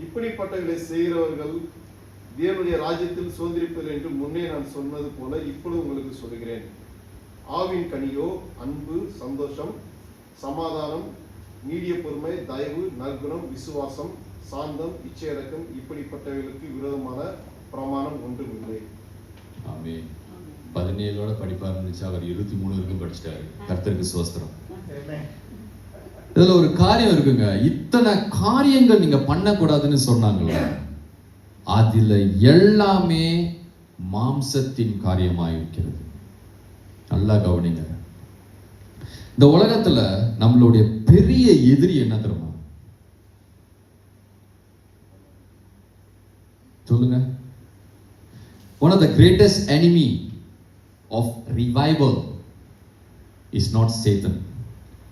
S3: இப்படிப்பட்டவர்களை செய்கிறவர்கள் தேவனுடைய ராஜ்யத்தில் சுதந்திரிப்பது என்று முன்னே நான் சொன்னது போல இப்பொழுது உங்களுக்கு சொல்கிறேன். ஆவின் கனியோ அன்பு, சந்தோஷம், சமாதானம், நீடிய பொறுமை, தயவு, நற்குணம், விசுவாசம், சாந்தம், இச்சையடக்கம். இப்படிப்பட்டவர்களுக்கு விரோதமான பிரமாணம் ஒன்றும் இல்லை.
S1: ஆமென். 17ஓட படிப்பா இருந்துச்சு, அவர் 23 வரைக்கும் படிச்சிட்டாரு. கர்த்தருக்கு ஸ்தோத்திரம். இதுல ஒரு காரியம் இருக்குங்க. இத்தனை காரியங்கள் நீங்க பண்ணக்கூடாதுன்னு சொன்னாங்கல்ல, அதுல எல்லாமே மாம்சத்தின் காரியமாக இருக்கிறது. நல்லா கவனிங்க. இந்த உலகத்துல நம்மளுடைய பெரிய எதிரி என்ன தெரியுமா? சொல்லுங்க. One of the greatest enemy of revival is not Satan.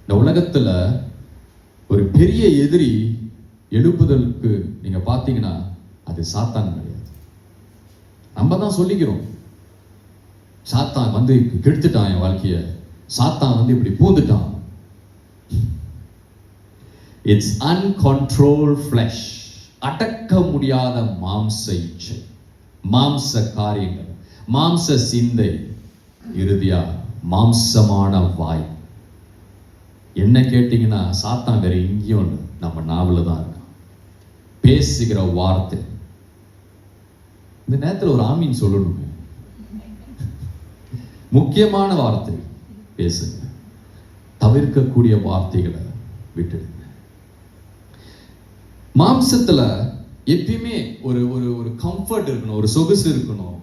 S1: இந்த உலகத்துல ஒரு பெரிய எதிரி எழுப்புதலுக்கு நீங்க பாத்தீங்கன்னா அது சாத்தான் கிடையாது. நம்ம தான் சொல்லிக்கிறோம், சாத்தான் கெடுத்துட்டான் என் வாழ்க்கைய, சாத்தான் இப்படி பூந்துட்டான். It's uncontrolled flesh. அடக்க முடியாத மாம்ச இச்சை, மாம்ச காரியங்கள், மாம்ச சிந்தை, இறுதியா மாம்சமான வாய். என்ன கேட்டீங்கன்னா சாத்தான் வேற எங்கேயும் இல்லை, நம்ம நாவல தான் இருக்கான். பேசுகிற வார்த்தை. இந்த நேரத்தில் ஒரு ஆமீன் சொல்லணுங்க. முக்கியமான வார்த்தை பேசுங்க, தவிர்க்கக்கூடிய வார்த்தைகளை விட்டுடுங்க. மாம்சத்துல எப்பயுமே ஒரு ஒரு ஒரு கம்ஃபர்ட் இருக்கணும், ஒரு சொகுசு இருக்கணும்,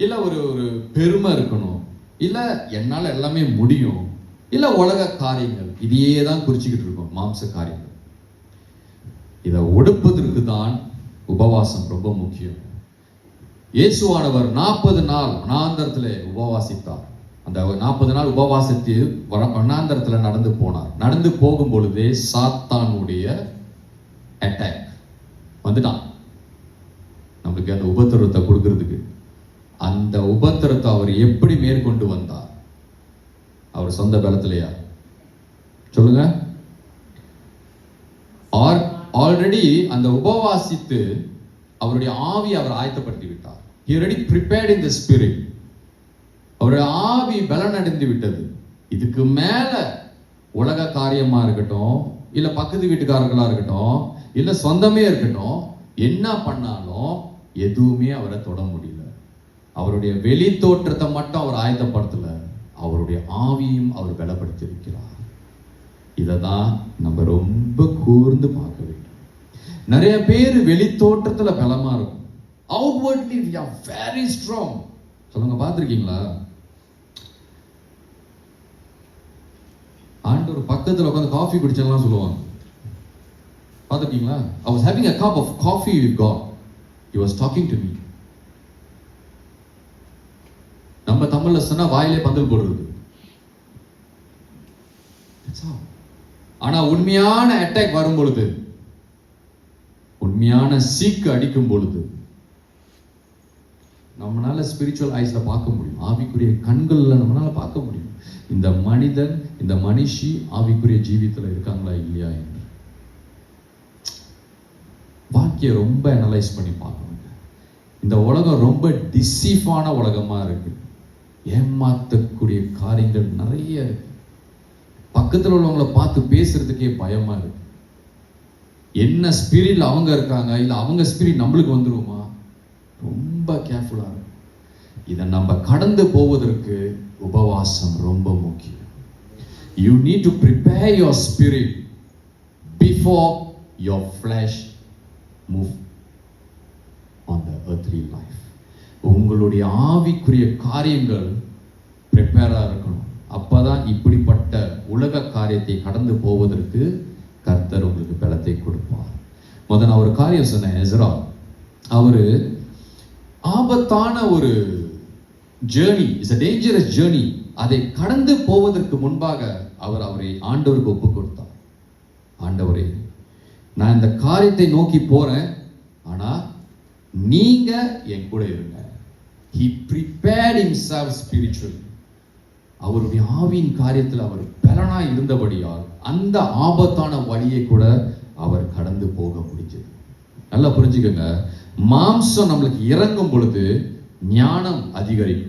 S1: இல்ல ஒரு ஒரு பெருமை இருக்கணும், இல்ல என்னால எல்லாமே முடியும், இல்ல உலக காரியங்கள், இதையே தான் குறிச்சுக்கிட்டு இருக்கோம், மாம்ச காரியங்கள். இதை ஒடுப்பதற்கு தான் உபவாசம் ரொம்ப முக்கியம். இயேசுவானவர் 40 நாள் வனாந்தரத்திலே உபவாசித்தார். அந்த 40 நாள் உபவாசித்து வனாந்தரத்தில் நடந்து போனார். நடந்து போகும் பொழுதே சாத்தானுடைய அட்டாக் வந்துட்டான் நம்மளுக்கு அந்த உபத்திரத்தை கொடுக்கிறதுக்கு. அந்த உபத்திரத்தை அவர் எப்படி மேற்கொண்டு வந்தார்? அவர் சொந்த பலத்திலையா? சொல்லுங்க. ஆல்ரெடி அந்த உபவாசித்து அவருடைய ஆவி அவர் ஆயத்தப்படுத்தி விட்டார். He already prepared in the spirit. அவருடைய ஆவி பலனடைந்து விட்டது. இதுக்கு மேல உலக காரியமா இருக்கட்டும், இல்ல பக்கத்து வீட்டுக்காரர்களா இருக்கட்டும், இல்ல சொந்தமே இருக்கட்டும், என்ன பண்ணாலும் எதுவுமே அவரை தொட முடியல. அவருடைய வெளி தோற்றத்தை மட்டும் அவர் ஆயத்தப்படுத்தல, அவருடைய ஆவியும் அவர் பலப்படுத்தி இருக்கிறார். இதை தான் நம்ம ரொம்ப கூர்ந்து பார்க்க வேண்டும். நிறைய பேர் வெளி தோற்றத்துல பலமா இருக்கும், outwardly we are very strong. சொல்லுங்க, பார்த்திருக்கீங்களா? ஆண்டவர் பக்கத்துல உட்கார்ந்து காஃபி குடிச்சலாம் சொல்லுவாங்க, பார்த்திருக்கீங்களா? I was having a cup of coffee with God. He was talking to me. நம்ம தமிழ்ல சொன்னா வாயிலே பந்தல் போடுறது. ஆனா உண்மையான அட்டாக் வரும் பொழுது, உண்மையான சீக்கு அடிக்கும் பொழுது நம்மளால ஸ்பிரிச்சுவல் ஐஸ்ல பார்க்க முடியும், ஆவிக்குரிய கண்கள்ல நம்மளால பார்க்க முடியும் இந்த மனிதன், இந்த மனுஷி ஆவிக்குரிய ஜீவித்துல இருக்காங்களா இல்லையா என்று. வாக்கிய ரொம்ப அனலைஸ் பண்ணி பார்க்கணும். இந்த உலகம் ரொம்ப டிசீஃபான உலகமா இருக்கு, ஏமாத்தக்கூடிய காரியங்கள் நிறைய இருக்கு. பக்கத்தில் உள்ளவங்களை பார்த்து பேசுறதுக்கே பயமா இருக்கு. என்ன ஸ்பிரிட்ல அவங்க இருக்காங்க, இல்ல அவங்க ஸ்பிரிட் நம்மளுக்கு வந்துருமா? ரொம்ப கேர்ஃபுல்லா இருக்கும். இதை நம்ம கடந்து போவதற்கு உபவாசம் ரொம்ப முக்கியம். You need to prepare your spirit before your flesh move on the earthly life. உங்களுடைய ஆவிக்குரிய காரியங்கள் ப்ரிப்பேரா இருக்கணும். அப்பதான் இப்படிப்பட்ட உலக காரியத்தை கடந்து போவதற்கு கர்த்தர் உங்களுக்கு பலத்தை கொடுப்பார். முதல்ல ஒரு காரியம் சொன்ன எஸ்ரா, அவரு ஆபத்தான ஒரு journey, it's a dangerous journey. அதை கடந்து போவதற்கு முன்பாக அவரை ஆண்டவருக்கு ஒப்பு கொடுத்தார். ஆண்டவரே, நான் இந்த காரியத்தை நோக்கி போறேன், ஆனா நீங்க என் கூட இருங்க. He prepared himself spiritually. அவருடைய ஆவியின் காரியத்தில் அவர் பலனாய் இருந்தபடியால் அந்த ஆபத்தான வழியை கூட அவர் கடந்து போக முடிஞ்சது. நல்லா புரிஞ்சுக்கங்க, மாம்சம் நம்மளுக்கு இறங்கும் பொழுது ஞானம் அதிகரிக்கும்.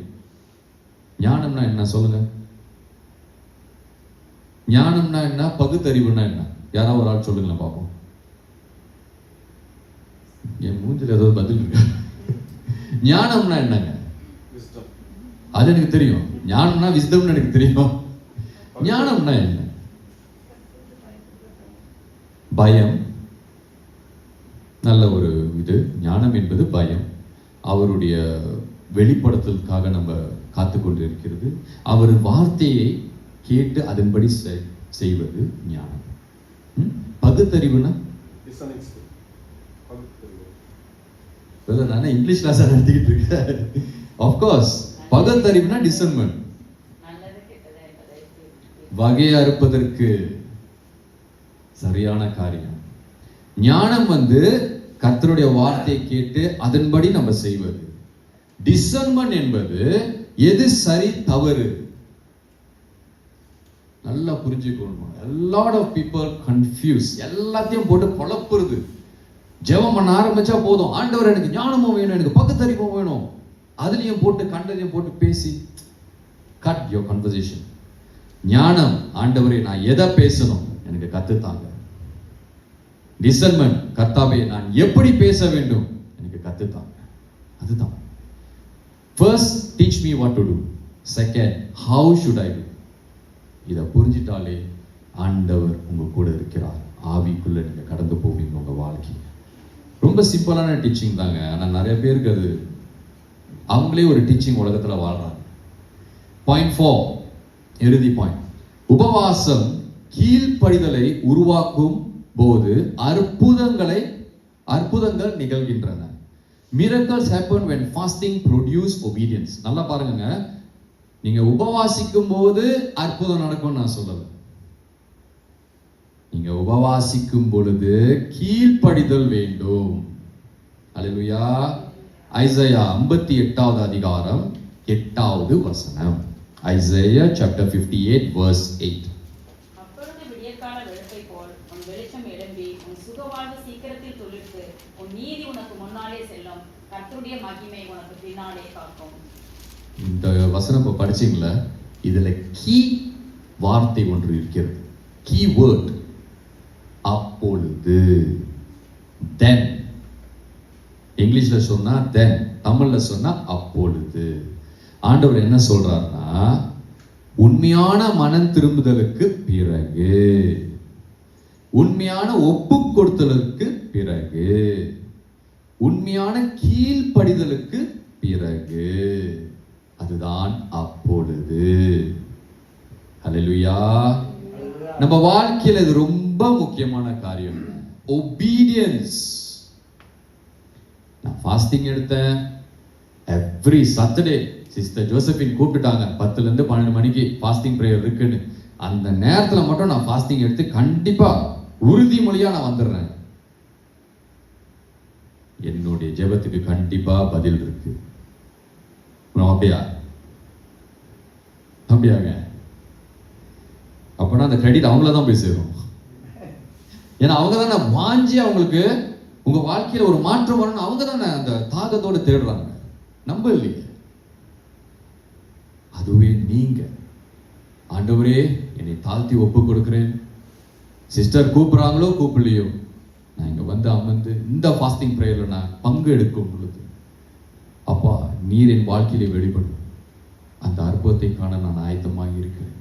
S1: ஞானம்னா என்ன சொல்லுங்க? ஞானம்னா என்ன? பகுத்தறிவுனா என்ன? யாராவது ஒரு ஆள் சொல்லுங்களேன் பார்ப்போம். என் மூஞ்சில் ஏதாவது பதில் இருக்கு? ஞானம்னா என்னங்க? அது எனக்கு தெரியும். ஞானம்னா விஸ்டம்னு எனக்கு தெரியும். ஞானம்னா என்ன? பயம். நல்ல ஒரு இது. ஞானம் என்பது பயம். அவருடைய வெளிப்படுத்தலுக்காக நம்ம காத்துக்கொண்டு இருக்கிறது. அவர் வார்த்தையை கேட்டு அதன்படி செய்வது ஞானம். பகுத்தறிவுனா நான் இங்கிலீஷ் கிளாஸ் நடத்திக்கிட்டு இருக்கேன். ஆஃப்கோர்ஸ் பகுத்தறிவுனா டிசர்ன்மெண்ட், வகையா இருப்பதற்கு சரியான காரியம். ஞானம் கர்த்தருடைய வார்த்தையை கேட்டு அதன்படி நம்ம செய்வது. டிசர்ன்மெண்ட் என்பது எது சரி தவறு நல்லா புரிஞ்சுக்கணும். A lot of people confuse, எல்லாத்தையும் போட்டு குழப்புறது. ஜெபம் பண்ண ஆரம்பிச்சா போதும், ஆண்டவர் எனக்கு ஞானமும் வேணும், எனக்கு பகுத்தறிவும் வேணும், அதுலயும் போட்டு கண்டதையும் போட்டு பேசி கட் யோர் கன்வர்சேஷன். ஞானம், ஆண்டவரே நான் எதை பேசணும் எனக்கு கத்துத்தாங்க. டிசர்ன்மெண்ட், கர்த்தாவே நான் எப்படி பேச வேண்டும் எனக்கு கத்துத்தாங்க. அதுதான். First teach me what to do. Second, how should I do? இதை புரிஞ்சிட்டாலே ஆண்டவர் உங்க கூட இருக்கிறார். ஆவிக்குள்ள நீங்க கடந்து போவீங்க உங்க வாழ்க்கை. ரொம்ப சிம்பிளான டீச்சிங் தாங்க. ஆனா நிறைய பேருக்கு அது அவங்களே ஒரு டீச்சிங் உலகத்துல வாழ்றாங்க. பாயிண்ட் 4, இறுதி பாயிண்ட். உபவாசம் கீழ்ப்படிதலை உருவாக்கும் போது அற்புதங்கள் நிகழ்கின்றன. Miracles happen when fasting produce obedience. நல்லா பாருங்க, நீங்க உபவாசிக்கும் போது அற்புதம் நடக்கும் நான் சொல்லல. நீங்க உபவாசிக்கும் பொழுது கீழ்ப்படிதல் வேண்டும். அல்லேலூயா. ஐசையா 58வது அதிகாரம் 8வது வசனம். Isaiah chapter 58 verse 8.
S4: அப்பொழுது விடியற்கால வெளுப்பை போல் உன் வெளிச்சம் எழும்பி உன் சுகவாழ்வு சீக்கிரத்தில் துளிர்த்து உன் நீதி உனக்கு முன்னாலே செல்லும், கர்த்தருடைய மகிமை உனக்கு பின்னாலே காக்கும்.
S1: இந்த வசனம் இப்ப படிச்சீங்களா? இதுல கீ வார்த்தை ஒன்று இருக்கிறது. கீ வேர்ட் அப்பொழுது. தென் இங்கிலீஷ்ல சொன்னா தென், தமிழ்ல சொன்னா அப்பொழுது. ஆண்டவர் என்ன சொல்றாருன்னா, உண்மையான மனம் திரும்புதலுக்கு பிறகு, உண்மையான ஒப்பு கொடுத்தலுக்கு பிறகு, உண்மையான கீழ்ப்படிதலுக்கு பிறகு, அதுதான் அப்பொழுது. ஹல்லேலூயா. நம்ம வாழ்க்கையில இது ரொம்ப முக்கியமான காரியம். obedience. நான் ஃபாஸ்டிங் எடுத்தேன். எவ்ரி சாட்டர்டே சிஸ்டர் ஜோசபின் கூப்பிட்டாங்க 10 to 12 மணிக்கு ஃபாஸ்டிங் பிரேயர் இருக்குன்னு. அந்த நேரத்துல மட்டும் நான் ஃபாஸ்டிங் எடுத்து கண்டிப்பா உறுதிமொழியா நான் வந்துடுறேன். என்னுடைய ஜெபத்துக்கு கண்டிப்பா பதில் இருக்கு. அப்படியாங்க? அப்பனா அந்த கிரெடிட் அவங்கள தான் போய் சேரும். ஏன்னா அவங்க தானே வாஞ்சி, அவங்களுக்கு உங்க வாழ்க்கையில ஒரு மாற்றம் வரணும், அவங்க தானே அந்த தாகத்தோடு தேடுறாங்க, நம்ப இல்லையே. அதுவே நீங்க, ஆண்டவரே என்னை தாழ்த்தி ஒப்பு கொடுக்கிறேன், சிஸ்டர் கூப்பிடுறாங்களோ கூப்பிடலையோ, நான் இங்க வந்து அமர்ந்து இந்த ஃபாஸ்டிங் பிரேயர்ல நான் பங்கு எடுக்கும் பொழுது, அப்பா நீர் என் வாழ்க்கையிலே வெளிப்படும், அந்த அற்புதத்தை காண நான் ஆயத்தமாக இருக்கிறேன்.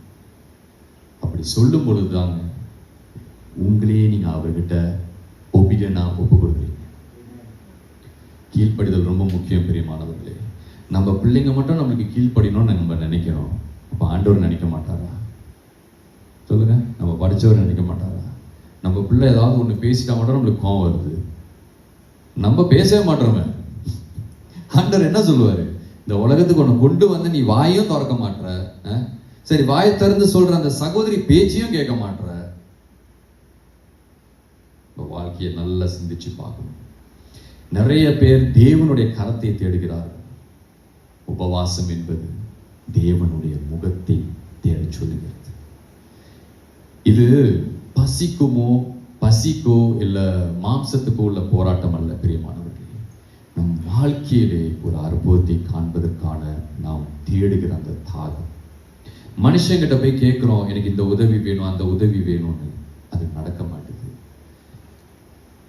S1: அப்படி சொல்லும் பொழுதுதாங்க உங்களையே நீங்க அவர்கிட்ட ஒப்பிடனா ஒப்பு கொடுக்குறீங்க. கீழ்ப்படிதல் ரொம்ப முக்கியம் பிரியமானவர்களே. நம்ம பிள்ளைங்க மட்டும் நம்மளுக்கு கீழ்ப்படினோம்னு நம்ம நினைக்கிறோம். அப்ப ஆண்டவர் நினைக்க மாட்டாரா? சொல்லுங்க. நம்ம படிச்சவர் நினைக்க மாட்டாரா? நம்ம பிள்ளை ஏதாவது ஒண்ணு பேசிட்டா மட்டும் நம்மளுக்கு கோவம் வருது, நம்ம பேசவே மாட்டோமே. ஆண்டவர் என்ன சொல்லுவாரு? இந்த உலகத்துக்கு ஒண்ணு கொண்டு வந்து நீ வாயும் திறக்க மாட்ற, சரி வாயை திறந்து சொல்ற அந்த சகோதரி பேச்சையும் கேட்க மாட்ற. வாழ்க்கையை நல்லா சிந்திச்சு பார்க்கணும். நிறைய பேர் தேவனுடைய கரத்தை தேடுகிறார்கள். உபவாசம் என்பது தேவனுடைய முகத்தை தேட சொல்லுகிறது. இது பசிக்கோ இல்ல மாம்சத்துக்கோ உள்ள போராட்டம் அல்ல பிரியமானவர்களே. நம் வாழ்க்கையிலே ஒரு அற்புதத்தை காண்பதற்கான நாம் தேடுகிற அந்த தாகம். மனுஷங்கிட்ட போய் கேட்கிறோம், எனக்கு இந்த உதவி வேணும் அந்த உதவி வேணும்னு, அது நடக்க மாட்டேங்குது.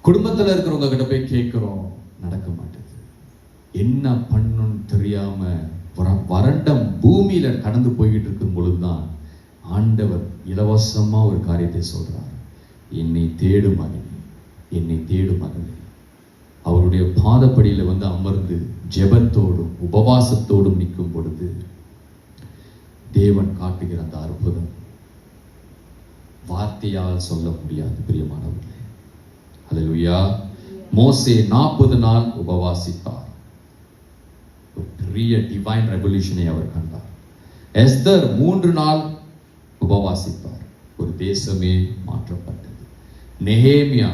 S1: குடும்பத்துல இருக்கிறவங்க கிட்ட போய் கேட்கிறோம், நடக்க மாட்டேங்குது. என்ன பண்ணணும்னு தெரியாம வறண்ட பூமியில கடந்து போய்கிட்டு இருக்கும் பொழுதுதான் ஆண்டவர் இலவசமா ஒரு காரியத்தை சொல்றார். என்னை தேடு மகனே, என்னை தேடு மகனே. அவருடைய பாதப்படியில வந்து அமர்ந்து ஜெபத்தோடும் உபவாசத்தோடும் நிற்கும் பொழுது தேவன் காட்டுகிற அந்த அற்புதம் வார்த்தையால் சொல்ல முடியாது பிரியமானவர்களே. ஹல்லேலூயா. மோசே 40 நாள் உபவாசித்தார். ஒரு பெரிய டிவைன் ரெவல்யூஷனை அவர் கண்டார். எஸ்தர் 3 நாள் உபவாசித்தார். ஒரு தேசமே மாற்றப்பட்டது. நெகேமியா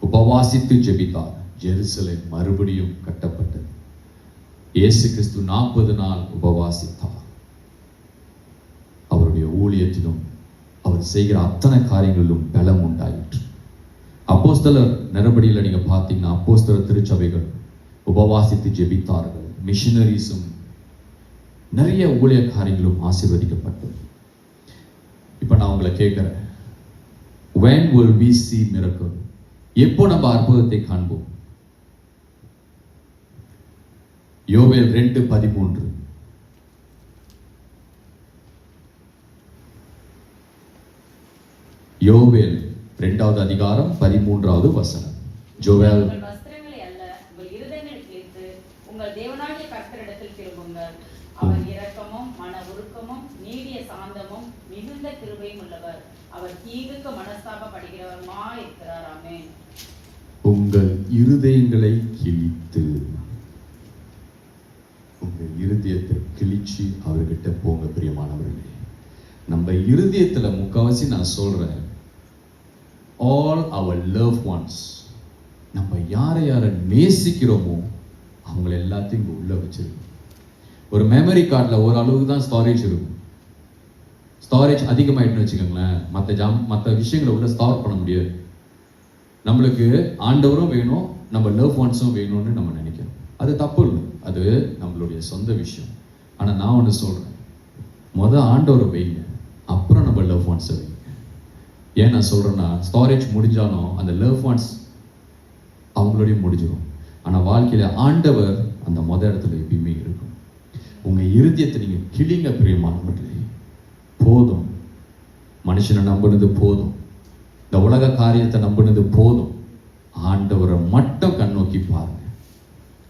S1: உபவாசித்து ஜெபித்தார். ஜெருசலேம் மறுபடியும் கட்டப்பட்டது. இயேசு கிறிஸ்து 40 நாள் உபவாசித்தார். அவருடைய ஊழியத்திலும் அவர் செய்கிற அத்தனை காரியங்களிலும் பலம் உண்டாயிற்று. அப்போஸ்தலர் நடபடியில நீங்க பார்த்தீங்கன்னா அப்போஸ்தலர் திருச்சபைகள் உபவாசித்து ஜெபித்தார்கள். மிஷனரிஸும் நிறைய ஊழிய காரியங்களும் ஆசீர்வதிக்கப்பட்டது. இப்ப நான் உங்களை கேட்கிறேன், when will we see miracle? எப்போ நம்ம அற்புதத்தை காண்போம்? யோவேல் 2:13. யோவேல் 2வது அதிகாரம் 13வது வசனம். ஜோவேல்,
S4: உங்கள் வஸ்திரங்களை அல்ல உங்கள் இருதயங்களை கிழித்து உங்கள் தேவனாகிய கர்த்தரிடத்தில் திரும்புங்கள். அவர் இரக்கமும் மன உருக்கமும் நீடிய சாந்தமும் மிகுந்த கிருபையும் உள்ளவர். அவர் தீங்குக்கு மனஸ்தாபப்படுகிறவருமா இருக்கிறார். ஆமென்.
S1: உங்கள் இருதயங்களை கிழித்து, உங்க இருதயத்தை கிழிச்சு அவர்கிட்ட போங்க பிரியமானவர்களே. நம்ம இருதயத்துல முக்காவாசி நான் சொல்றேன், ஆல் அவர் லவ் ஒன்ஸ், நம்ம யாரை நேசிக்கிறோமோ அவங்கள எல்லாத்தையும் இங்க உள்ள வச்சிருக்கோம். ஒரு மெமரி கார்டில் ஒரு அளவுக்கு தான் ஸ்டோரேஜ் இருக்கும். ஸ்டோரேஜ் அதிகமாயிட்டுன்னு வச்சுக்கோங்களேன், மற்ற விஷயங்களை உள்ள ஸ்டோர் பண்ண முடியாது. நம்மளுக்கு ஆண்டவரும் வேணும், நம்ம லவ் ஒன்ஸும் வேணும்னு நம்ம நினைக்கிறோம். அது தப்பு இல்லை, அது நம்மளுடைய சொந்த விஷயம். ஆனால் நான் ஒன்று சொல்கிறேன், ஆண்டவரை வைங்க, அப்புறம் நம்ம லவ் ஒன்ஸை வைங்க. ஏன் நான் சொல்கிறேன்னா, ஸ்டோரேஜ் முடிஞ்சாலும் அந்த லவ் ஒன்ஸ் அவங்களோடையும் முடிஞ்சிடும். ஆனால் வாழ்க்கையில் ஆண்டவர் அந்த இடத்துல எப்பயுமே இருக்கும். உங்கள் இருதயத்தை நீங்கள் கிளிங்க பிரியமானவர்களே. போதும், மனுஷனை நம்பினது போதும், இந்த உலக காரியத்தை நம்பினது போதும். ஆண்டவரை மட்டும் கண்ணோக்கி பாருங்க.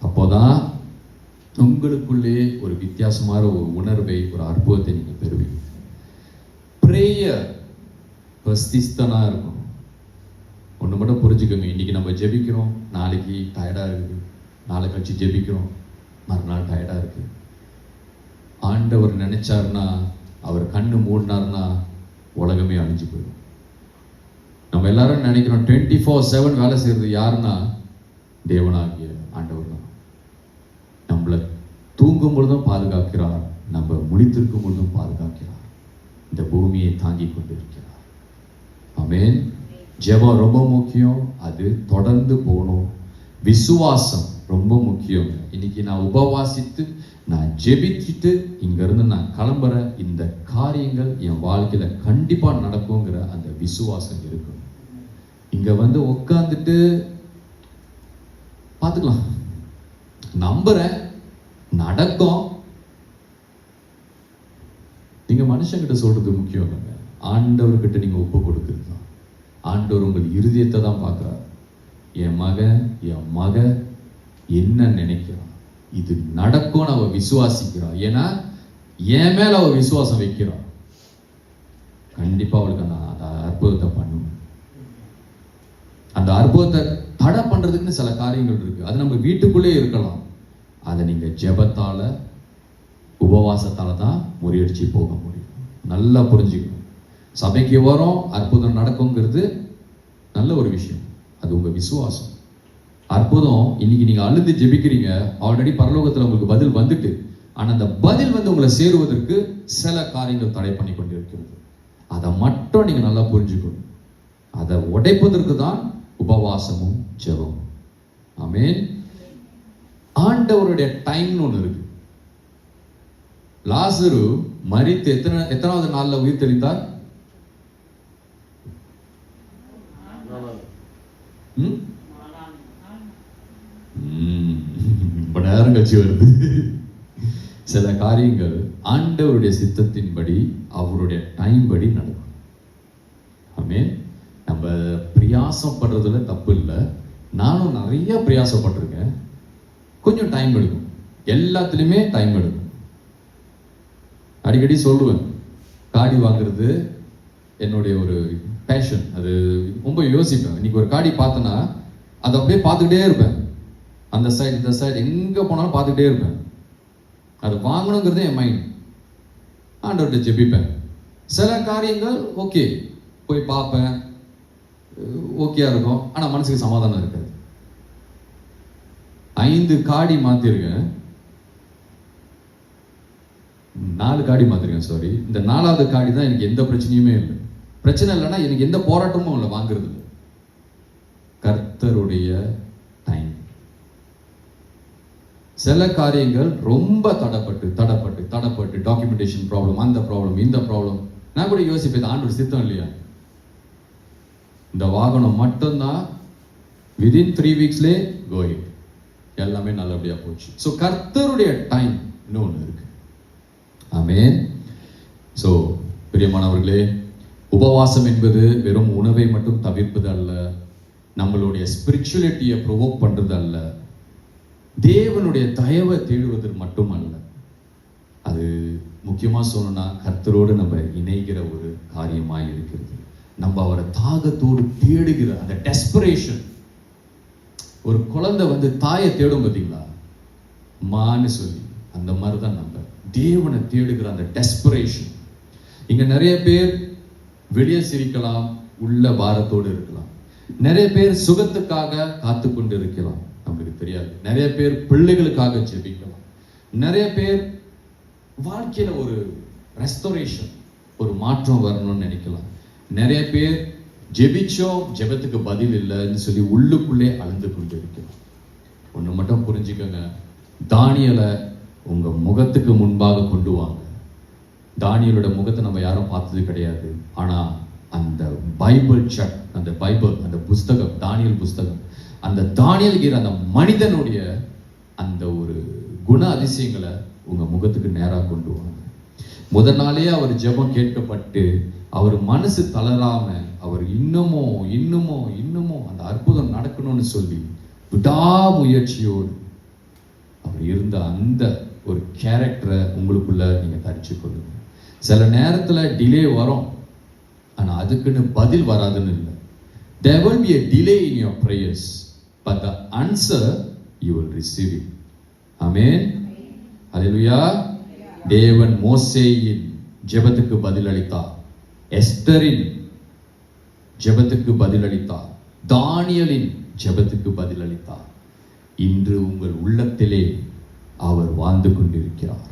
S1: அப்போதான் உங்களுக்குள்ளே ஒரு வித்தியாசமான ஒரு உணர்வை, ஒரு அற்புதத்தை நீங்க பெறுவீங்க. பிரேயர் பஸ்திஸ்தனா இருக்கும். ஒன்று மட்டும் புரிஞ்சுக்கோங்க, இன்னைக்கு நம்ம ஜெபிக்கிறோம், நாளைக்கு டயர்டா இருக்குது, நாளை கழிச்சு ஜெபிக்கிறோம், மறுநாள் டயர்டா இருக்கு. ஆண்டவர் நினைச்சாருன்னா, அவர் கண்ணு மூடினார்னா உலகமே அழிஞ்சு போயிடும். நம்ம எல்லாரும் நினைக்கிறோம் 24/7 வேலை செய்யறது யாருன்னா தேவனாகிய ஆண்டவர் தான். நம்மளை தூங்கும் பொழுதும் பாதுகாக்கிறார், நம்ம முடித்திருக்கும் பொழுதும் பாதுகாக்கிறார், இந்த பூமியை தாங்கி கொண்டிருக்கிறார். ஆமென். ஜெபம் ரொம்ப முக்கியம், அது தொடர்ந்து போகணும். விசுவாசம் ரொம்ப முக்கியம். இன்னைக்கு நான் உபவாசித்து நான் ஜெபிச்சுட்டு இங்க இருந்து நான் கிளம்புற இந்த காரியங்கள் என் வாழ்க்கையில கண்டிப்பா நடக்குங்கிற அந்த விசுவாசம் இருக்கும். இங்க வந்து உட்காந்துட்டு பார்த்துக்கலாம், நம்புறேன், நடக்கும். நீங்க மனுஷங்கிட்ட சொல்றது முக்கியம் இல்லைங்க, ஆண்டவர்கிட்ட நீங்க ஒப்பு கொடுக்குறது தான். ஆண்டவர் உங்கள் இருதயத்தை தான் பார்க்கிறார். என் மக என்ன நினைக்கிறான், இது நடக்கும்னு அவ விசுவாசிக்கிறான். ஏன்னா என் மேல அவ விசுவாசம் வைக்கிறான். கண்டிப்பா அவளுக்கு அந்த அற்புதத்தை பண்ணும். அந்த அற்புதத்தை தடை பண்றதுக்குன்னு சில காரியங்கள் இருக்கு. அது நம்ம வீட்டுக்குள்ளே இருக்கலாம். அதை நீங்க ஜெபத்தால, உபவாசத்தால தான் முறியடிச்சு போக முடியும். நல்லா புரிஞ்சுக்கணும். சபைக்கு வரோம், அற்புதம் நடக்குங்கிறது நல்ல ஒரு விஷயம், அது உங்க விசுவாசம். அற்புதம் இன்னைக்கு நீங்க அழுது ஜெபிக்கிறீங்க, ஆல்ரெடி பரலோகத்துல உங்களுக்கு பதில் வந்துட்டு, ஆனா அந்த பதில் வந்து உங்களை சேருவதற்கு சில காரியங்கள் தடை பண்ணி கொண்டிருக்கிறது. அதை மட்டும் நீங்க நல்லா புரிஞ்சுக்கணும். அதை உடைப்பதற்கு தான் உபவாசமும் ஜெபம். ஆமென். ஆண்டவருடைய டைம்னு ஒண்ணு இருக்கு. லாசரு மரித்து எத்தனாவது நாள்ல உயிர் தெளிந்தார்? இப்ப நேரம் கட்சி வருது. சில காரியங்கள் ஆண்டவருடைய சித்தத்தின்படி, அவருடைய டைம் படி நடக்கும். ஆமென். நம்ம பிரயாசப்படுறதுல தப்பு இல்லை. நானும் நிறைய பிரயாசப்பட்டிருக்கேன். கொஞ்சம் டைம் எடுக்கும், எல்லாத்துலயுமே டைம் எடுக்கும். அடிக்கடி சொல்லுவேன், காடி வாங்குறது என்னுடைய ஒரு பேஷன். அது ரொம்ப யோசிப்பேன். இன்னைக்கு ஒரு காடி பார்த்தேன்னா அதை அப்படியே பார்த்துக்கிட்டே இருப்பேன். அந்த சைடு இந்த சைடு எங்க போனாலும் பார்த்துக்கிட்டே இருப்பேன். அது வாங்கணுங்கிறது என் மைண்ட். ஆண்டவர்கிட்ட ஜெபிப்பேன். சில காரியங்கள் ஓகே, போய் பார்ப்பேன், ஓகேயா இருக்கும், ஆனா மனசுக்கு சமாதானம் இருக்காது. 5 காடி மாத்திருக்கேன், 4 காடி மாத்திருக்கேன், சாரி. இந்த 4வது காடி தான் எனக்கு எந்த பிரச்சனையுமே இல்லை. பிரச்சனை இல்லைன்னா எனக்கு எந்த போராட்டமும் இல்லை, வாங்குறது இல்லை. கர்த்தருடைய டைம். சில காரியங்கள் ரொம்ப தடப்பட்டு டாக்குமெண்டேஷன் ப்ராப்ளம், அந்த ப்ராப்ளம், இந்த ப்ராப்ளம். நான் கூட யோசிப்பேன், ஆண்டவர் சித்தம் இல்லையா? இந்த வாகனம் மட்டும்தான் within 3 weeksலே கோயிங், எல்லாமே நல்லபடியா போச்சு. ஸோ கர்த்தருடைய டைம் இன்னொன்று இருக்கு. ஆமென். ஸோ பிரியமானவர்களே, உபவாசம் என்பது வெறும் உணவை மட்டும் தவிர்ப்பது அல்ல, நம்மளுடைய ஸ்பிரிச்சுவலிட்டியை ப்ரொவோக் பண்றது அல்ல, தேவனுடைய தயவை தேடுவது மட்டும் அல்ல. அது முக்கியமா சொல்லணும்னா கர்த்தரோடு நம்ம இணைகிற ஒரு காரியமாய் இருக்கிறது. நம்ம அவரை தாகத்தோடு தேடுகிற அந்த டெஸ்பரேஷன். ஒரு குழந்தை வந்து தாயை தேடும் பார்த்தீங்களா, மான்னு சொல்லி, அந்த மாதிரிதான் நம்ம தேவனை தேடுகிற அந்த டெஸ்பரேஷன். இங்க நிறைய பேர் வெளியே சிரிக்கலாம், உள்ள பாரத்தோடு இருக்கலாம். நிறைய பேர் சுகத்துக்காக காத்து கொண்டு இருக்கலாம், நம்மளுக்கு தெரியாது. நிறைய பேர் பிள்ளைகளுக்காக ஜெபிக்கலாம். நிறைய பேர் வாழ்க்கையில ஒரு ரெஸ்டோரேஷன், ஒரு மாற்றம் வரணும்னு நினைக்கலாம். நிறைய பேர் ஜெபிச்சோம், ஜெபத்துக்கு பதில் இல்லைன்னு சொல்லி உள்ளுக்குள்ளே அழுந்து கொண்டு இருக்கலாம். ஒண்ணு மட்டும் புரிஞ்சுக்கோங்க, தானியேலை உங்க முகத்துக்கு முன்பாக கொண்டு வாங்க. தானியேலோட முகத்தை நம்ம யாரும் பார்த்தது கிடையாது. ஆனா அந்த பைபிள் சட், அந்த பைபிள், அந்த புஸ்தகம், தானியேல் புஸ்தகம், அந்த தானியேல்கிற அந்த மனிதனுடைய அந்த ஒரு குண அதிசயங்களை உங்க முகத்துக்கு நேரா கொண்டு வாங்க. முதல் நாளே அவர் ஜெபம் கேட்கப்பட்டு அவர் மனசு தளராம அவர் இன்னமும் அந்த அற்புதம் நடக்கணும்னு சொல்லி விடாமுயற்சியோடு அவர் இருந்த அந்த ஒரு கேரக்டரை உங்களுக்குள்ள நீங்க தரிச்சு கொள்ளுங்க. சில நேரத்துல டிலே வரும், ஆனா அதுக்குன்னு பதில் வராதுன்னு இல்லை. There will be a delay in your prayers, but the answer you will receive it. Amen. Hallelujah. தேவன் மோசேயின் ஜெபத்துக்கு பதில் அளித்தார், எஸ்தரின் ஜெபத்துக்கு பதில் அளித்தார், தானியேலின் ஜெபத்துக்கு பதில் அளித்தார். இன்று உங்கள் உள்ளத்திலே அவர் வாழ்ந்து கொண்டிருக்கிறார்.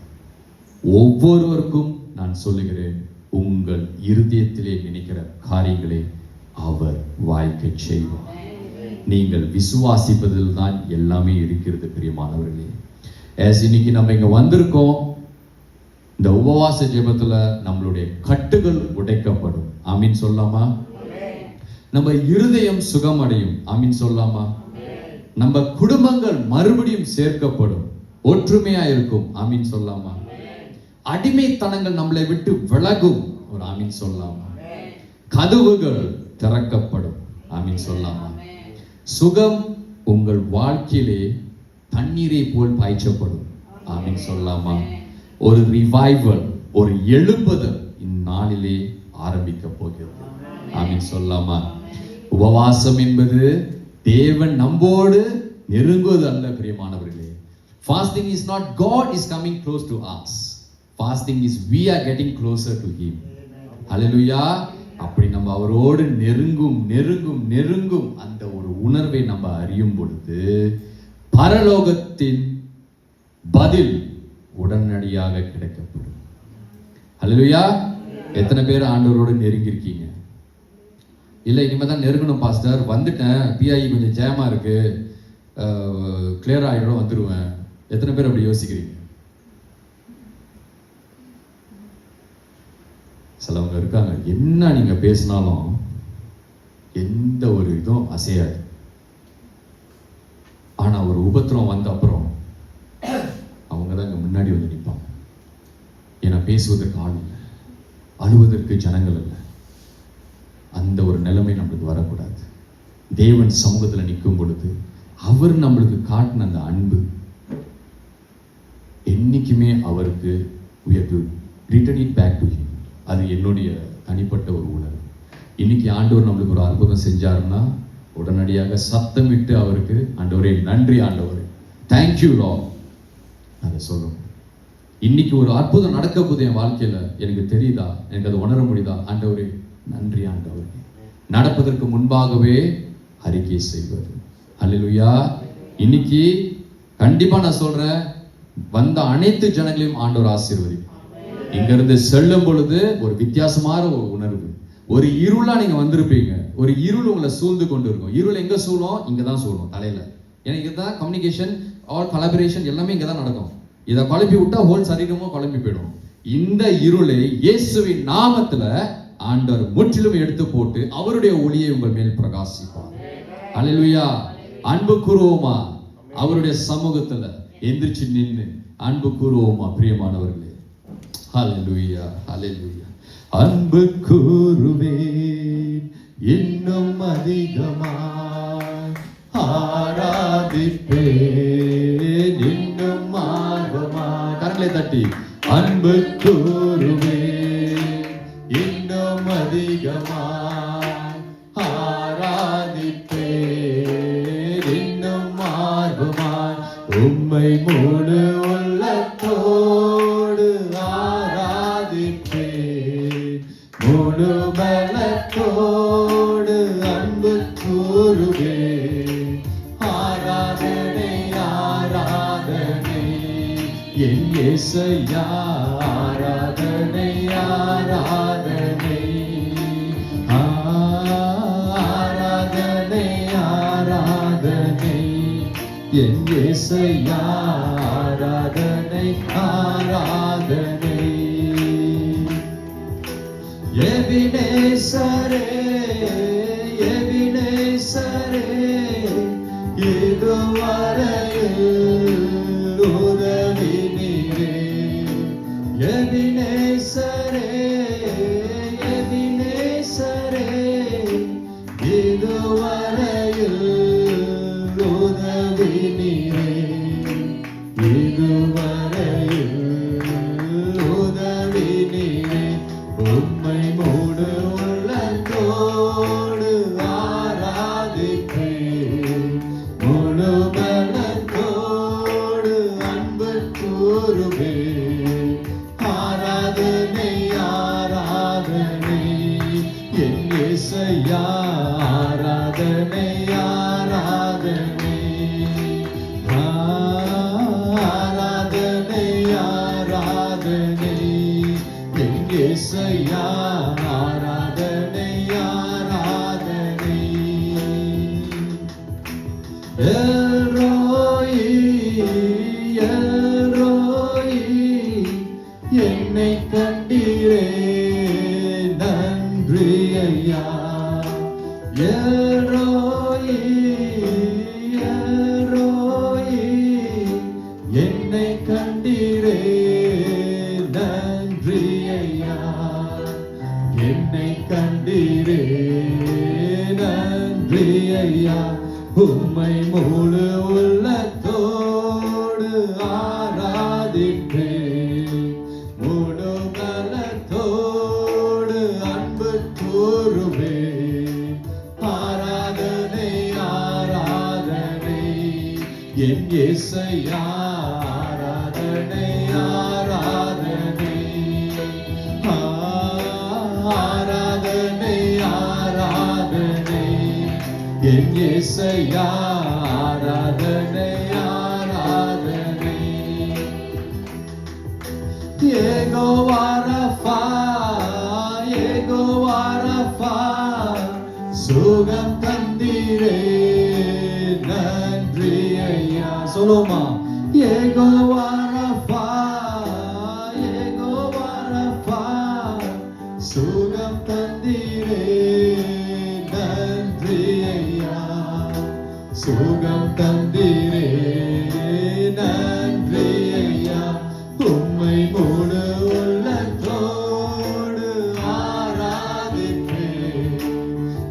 S1: ஒவ்வொருவருக்கும் நான் சொல்லுகிறேன், உங்கள் இருதயத்திலே நினைக்கிற காரியங்களை அவர் வாய்க்க செய்வார். நீங்கள் விசுவாசிப்பதில் தான் எல்லாமே இருக்கிறது பிரியமானவர்களே. இன்னைக்கு நம்ம இங்க வந்திருக்கோம், இந்த உபவாச ஜெபத்துல நம்மளுடைய கட்டுகள் உடைக்கப்படும். ஆமீன் சொல்லாமா? நம்ம இருதயம் சுகமடையும். ஆமீன் சொல்லாமா? நம்ம குடும்பங்கள் மறுபடியும் சேர்க்கப்படும், ஒற்றுமையா இருக்கும். ஆமீன் சொல்லாமா? அடிமைத்தனங்கள் நம்மளை விட்டு விலகும். ஒரு ஆமீன் சொல்லாமா? கதவுகள் திறக்கப்படும். ஆமீன் சொல்லாமா? சுகம் உங்கள் வாழ்க்கையிலே தண்ணீரை போல் பாய்ச்சப்படும். ஆமீன் சொல்லாமா? ஒரு ரிவைவல், ஒரு எழுப்புதல் இந்நாளிலே ஆரம்பிக்க போகிறது. ஆமீன் சொல்லாமா? உபவாசம் என்பது தேவன் நம்மோடு நெருங்குவது அல்ல பிரியமானவர்களே. Fasting is not God is coming close to us. Fasting is we are getting closer to Him. Hallelujah. அப்படி நம்ம அவரோடு நெருங்கும் அந்த ஒரு உணர்வை நம்ம அறியும் பொழுது பரலோகத்தின் பதில் உடனடியாக கிடைக்கப்படும். ஹல்லேலூயா. எத்தனை பேர் ஆண்டவரோடு நெருங்கி இருக்கீங்க? இல்ல இனிமேதான் நெருங்கணும் பாஸ்டர், வந்துட்டேன், பிஐ கொஞ்சம் ஜெயமா இருக்கு, கிளியர் ஆயிடும், வந்துருவேன். எத்தனை பேர் அப்படி யோசிக்கிறீங்க? சிலவங்க இருக்காங்க, என்ன நீங்க பேசினாலும் எந்த ஒரு இதுவும் அசையாது. ஆனா ஒரு உபத்திரம் வந்த அப்புறம் அவங்க தான் இங்க முன்னாடி வந்து நிற்பாங்க. ஏன்னா பேசுவதற்கு ஆள் இல்லை, அழுவதற்கு ஜனங்கள் இல்லை. அந்த ஒரு நிலைமை நம்மளுக்கு வரக்கூடாது. தேவன் சமூகத்துல நிற்கும் பொழுது அவர் நம்மளுக்கு காட்டின அந்த அன்பு என்னைக்குமே அவருக்கு we have to return it back to him. அது என்னுடைய தனிப்பட்ட ஒரு உணர்வு. இன்னைக்கு ஆண்டவர் நம்மளுக்கு ஒரு அற்புதம் செஞ்சாருன்னா உடனடியாக சத்தமிட்டு அவருக்கு, ஆண்டவரே நன்றி, ஆண்டவரே தேங்க்யூ லார்ட், அதை சொல்லணும். இன்னைக்கு ஒரு அற்புதம் நடக்க போகுது என் வாழ்க்கையில, எனக்கு தெரியுதா, எனக்கு அதை உணர முடியுதா, ஆண்டவரே நன்றி ஆண்டவரே. நடப்பதற்கு முன்பாகவே அறிக்கை செய்வது. அல்லேலூயா. இன்னைக்கு கண்டிப்பா நான் சொல்றேன், வந்த அனைத்து ஜனங்களையும் ஆண்டவர் ஆசீர்வதிப்பார். இங்க இருந்து செல்லும் பொழுது ஒரு வித்தியாசமான ஒரு உணர்வு. ஒரு இருளா நீங்க வந்திருப்பீங்க, ஒரு இருள் உங்களை சூழ்ந்து கொண்டு இருக்கும். இருள் எங்க சூழும்? இங்கதான் சூழும், தலையில. ஏன்னா இதுதான் கம்யூனிகேஷன், ஆல் கொலாபரேஷன் எல்லாமே இங்கதான் நடக்கும். இதை குழப்பி விட்டா ஹோல் சரீரமும் குழம்பி போயிடும். இந்த இருளை இயேசுவின் நாமத்துல ஆண்டவர் முற்றிலும் எடுத்து போட்டு அவருடைய ஒளியை உங்கள் மேல் பிரகாசிப்பார். அல்லேலூயா. அன்பு கூறுவோமா? அவருடைய சமூகத்துல எந்திரிச்சு நின்று அன்பு கூறுவோமா பிரியமானவர்களே? ஹல்லேலூயா, ஹல்லேலூயா. அன்பு கூறுவேன் இன்னும் அதிகமாய், ஆராதிப்பேன் இன்னும் ஆர்வமாய். கரங்களை தட்டி அன்பு கூறுவே இன்னும் அதிகமாய் ஆராதிப்பேன் இன்னும் ஆர்வமாய் உம்மை முழு உள்ளத்தோடு ஆராதிப்பேன் முழு பலத்தோடு அன்பு கூறுவே ஆராதனை ஆராதனை என் இயேசையா ஆராதனை ஆராதனை ஆராதனை ஆராதனை என் இயேசையா ஆராதனை ஆராதனை எபினேசரே எபினேசரே இதுவரையில் உதவி நீரே எபினேசரே எபினேசரே இதுவரையில் உதவி நீரே இதுவரையில் உதவி நீரே உம்மை மூடு உள்ளத்தோடு ஆராதிப்பேன் முழு பலத்தோடு அன்பு கூறுவே ஆராதனை ஆராதனை என் இயேசையா ஆராதனை ஆராதனை ஆராதனை ஆராதனை என் இயேசையா ஆராதனை ஆராதனை எல்ரோயி எல்ரோயி என்னை கண்டீரே நன்றி ஐயா எல்ரோயி எல்ரோயி என்னை கண்டீரே நன்றி ஐயா என்னை கண்டீரே நன்றி ஐயா உம்மை முழு உள்ளத்தோடு ஆராதிப்பேன் முழு பலத்தோடு அன்பு கூறுவேன் ஆராதனை ஆராதனை என் இயேசையா ஆராதனை ஆராதனை ஆராதனை ஆராதனை என் இயேசையா ஆராதனை ஆராதனை யெகோவா ரஃபா யெகோவா ரஃபா சுகம் தந்தீரே நன்றி ஐயா சொல்லுமா யெகோவா ரஃபா யெகோவா ரஃபா சுகம் தந்தீரே நன்றி ஐயா சுகம் தந்தீரே நன்றி ஐயா உம்மை முழு உள்ளத்தோடு ஆராதிப்பேன்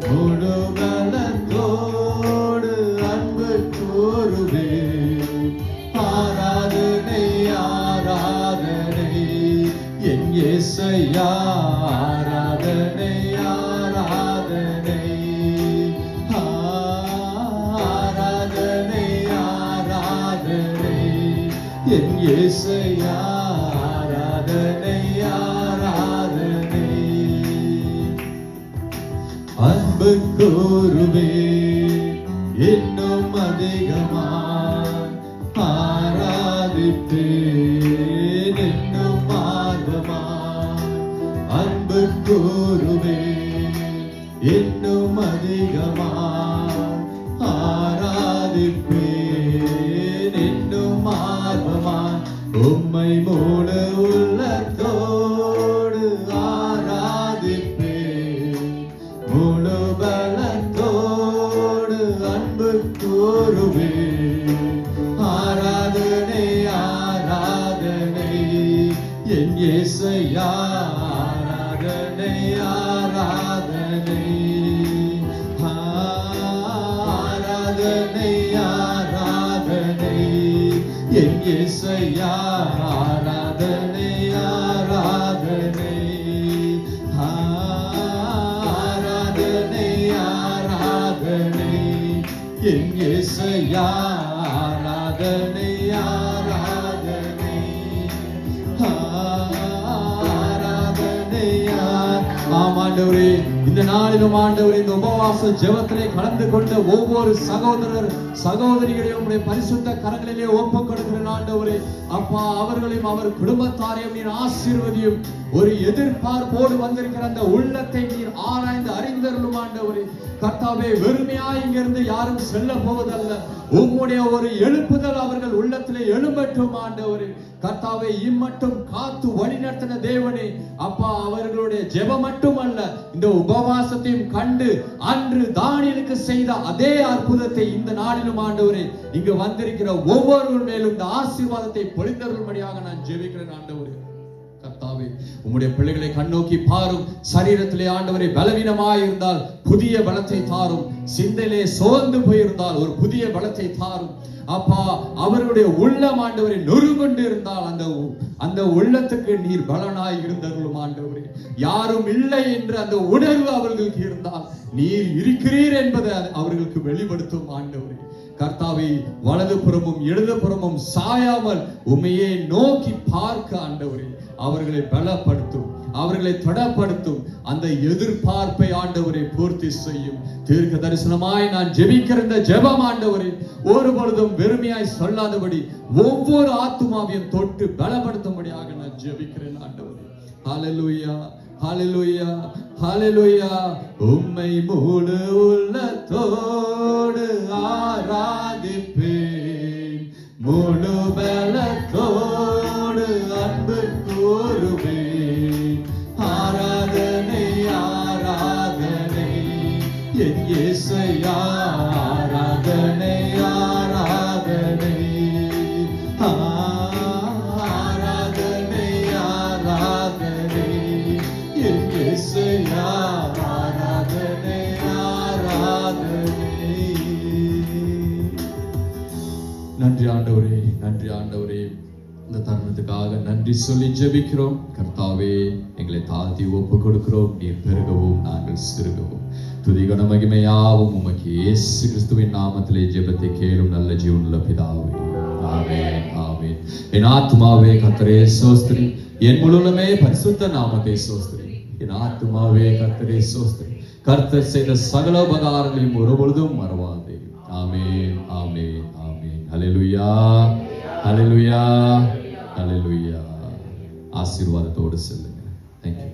S1: முழு பலத்தோடு அன்பு கூறுவேன் ஆராதனை ஆராதனை என் இயேசையா ஆராதனை ஆராதனை ஆராதனை ஆராதனை என் இயேசையா ஆராதனை ஆராதனை அன்பு கூறுவே இன்னும் அதிகமாய் ஆராதிப்பேன் இன்னும் ஆர்வமாய் அன்பு கூறுவே இன்னும் அதிகமாய் ஆராதிப்பேன் இன்னும் ஆர்வமாய் உம்மை மூடு உள்ளத்தோடு ஆராதிப்பேன் முழு பலத்தோடு அன்பு கூறுவேன் ஆராதனை ஆராதனை என் இயேசையா ஆராதனை ஆராதனை ஆராதனை ஆராதனை என் இயேசையா ஆராதனை ஆராதனை ஆராதனை ஆராதனை என் இயேசையா ஆராதனை ஆராதனை ஆராதனை ஆமாண்டவரே, இந்த நாளிலும் ஆண்டவரே இந்த உபவாச ஜெபத்திலே கலந்து கொண்ட ஒவ்வொரு சகோதரர் சகோதரிகளையும் உம்முடைய பரிசுத்த கரங்களிலே ஒப்புக் கொடுக்கிறேன் ஆண்டவரே. அப்பா, அவர்களையும் அவர் குடும்பத்தாரையும் நீர் ஆசீர்வதியும். ஒரு எதிர்பார்ப்போடு வந்திருக்கிற அந்த உள்ளத்தை நீர் ஆராய்ந்து அறிந்தருளும் ஆண்டவரே. கர்த்தாவே, வெறுமையாய் இங்கிருந்து யாரும் செல்ல போவதல்ல, உம்முடைய ஒரு எழுப்புதல் அவர்கள் உள்ளத்திலே எழும்பட்டும் ஆண்டவரே. கர்த்தாவே, இம்மட்டும் காத்து வழிநடத்தின தேவனே, அப்பா, அவர்களுடைய ஜெபம் மட்டுமல்ல, இந்த உபவாசத்தையும் கண்டு அன்று தானியேலுக்கு செய்த அதே அற்புதத்தை இந்த நாளிலும் ஆண்டவரே இங்கு வந்திருக்கிற ஒவ்வொருவர் மேலும் இந்த ஆசீர்வாதத்தை பொழிந்தருளும்படியாக நான் ஜெபிக்கிறேன் ஆண்டவரே. கர்த்தாவே, உம்முடைய பிள்ளைகளை கண்ணோக்கி பாரும். சரீரத்திலே ஆண்டவரே பலவீனமாய் இருந்தால் புதிய பலத்தை தாரும். சிந்தையிலே சோர்ந்து போயிருந்தால் ஒரு புதிய பலத்தை தாரும். அப்பா, அவர்களுடைய உள்ளம் ஆண்டவரை நொறுங்கொண்டு இருந்தால் அந்த உள்ளத்துக்கு நீர் பலனாய் இருந்தருளும் ஆண்டவரே. யாரும் இல்லை என்ற அந்த உணர்வு அவர்களுக்கு இருந்தால் நீர் இருக்கிறீர் என்பதை அவர்களுக்கு வெளிப்படுத்தும் ஆண்டவரே. கர்த்தாவே, வலது புறமும் இடது புறமும் சாயாமல் உம்மையே நோக்கி பார்க்க ஆண்டவரே அவர்களை பலப்படுத்தும், அவர்களை தடப்படுத்தும். அந்த எதிர்பார்ப்பை ஆண்டவரை பூர்த்தி செய்யும். தீர்க்க தரிசனமாய் நான் ஜெபிக்கிற இந்த ஜெபம் ஆண்டவரே ஒரு பொழுதும் வெறுமையாய் சொல்லாதபடி ஒவ்வொரு ஆத்துமாவையும் தொட்டு பலப்படுத்தும்படியாக நான் ஜெபிக்கிறேன் ஆண்டவரே. ஹல்லேலூயா, ஹல்லேலூயா, ஹல்லேலூயா. உம்மை முழு உள்ளத்தோடு ஆராதிப்பேன், முழு பலத்தோடு அன்பு கூறுவேன். ஆராதனை ஆராதனை என் இயேசையா ஆராதனை ஆராதனை ஆராதனை ஆராதனை என் இயேசையா ஆராதனை ஆராதனை. நன்றி ஆண்டவரே, நன்றி ஆண்டவரே. இந்த தருணத்துக்காக நன்றி சொல்லி ஜெபிக்கிறோம். கர்த்தாவே, எங்களை தாழ்த்தி ஒப்பு கொடுக்கிறோம். நீர் பெருகவும் நாங்கள் சிறுகவும். துதி கன மகிமையாவும் உமக்கு இயேசு கிறிஸ்துவின் நாமத்திலே ஜெபத்தை கேளும் நல்ல ஜீவனுள்ள பிதாவே. ஆமென், ஆமென். என் ஆத்துமாவே கர்த்தரே ஸ்தோத்திரி, என் முழுமே பரிசுத்த நாமத்தை ஸ்தோத்திரி. என் ஆத்துமாவே கர்த்தரே ஸ்தோத்திரி, கர்த்தர் செய்த சகல உபகாரங்களையும் ஒருபொழுதும் மறவாதே. ஆமென், ஆமென், ஆமென். ஹல்லேலூயா, ஹல்லேலூயா, ஹல்லேலூயா. ஆசீர்வாதத்தோடு செல்லுங்க. தேங்க்யூ.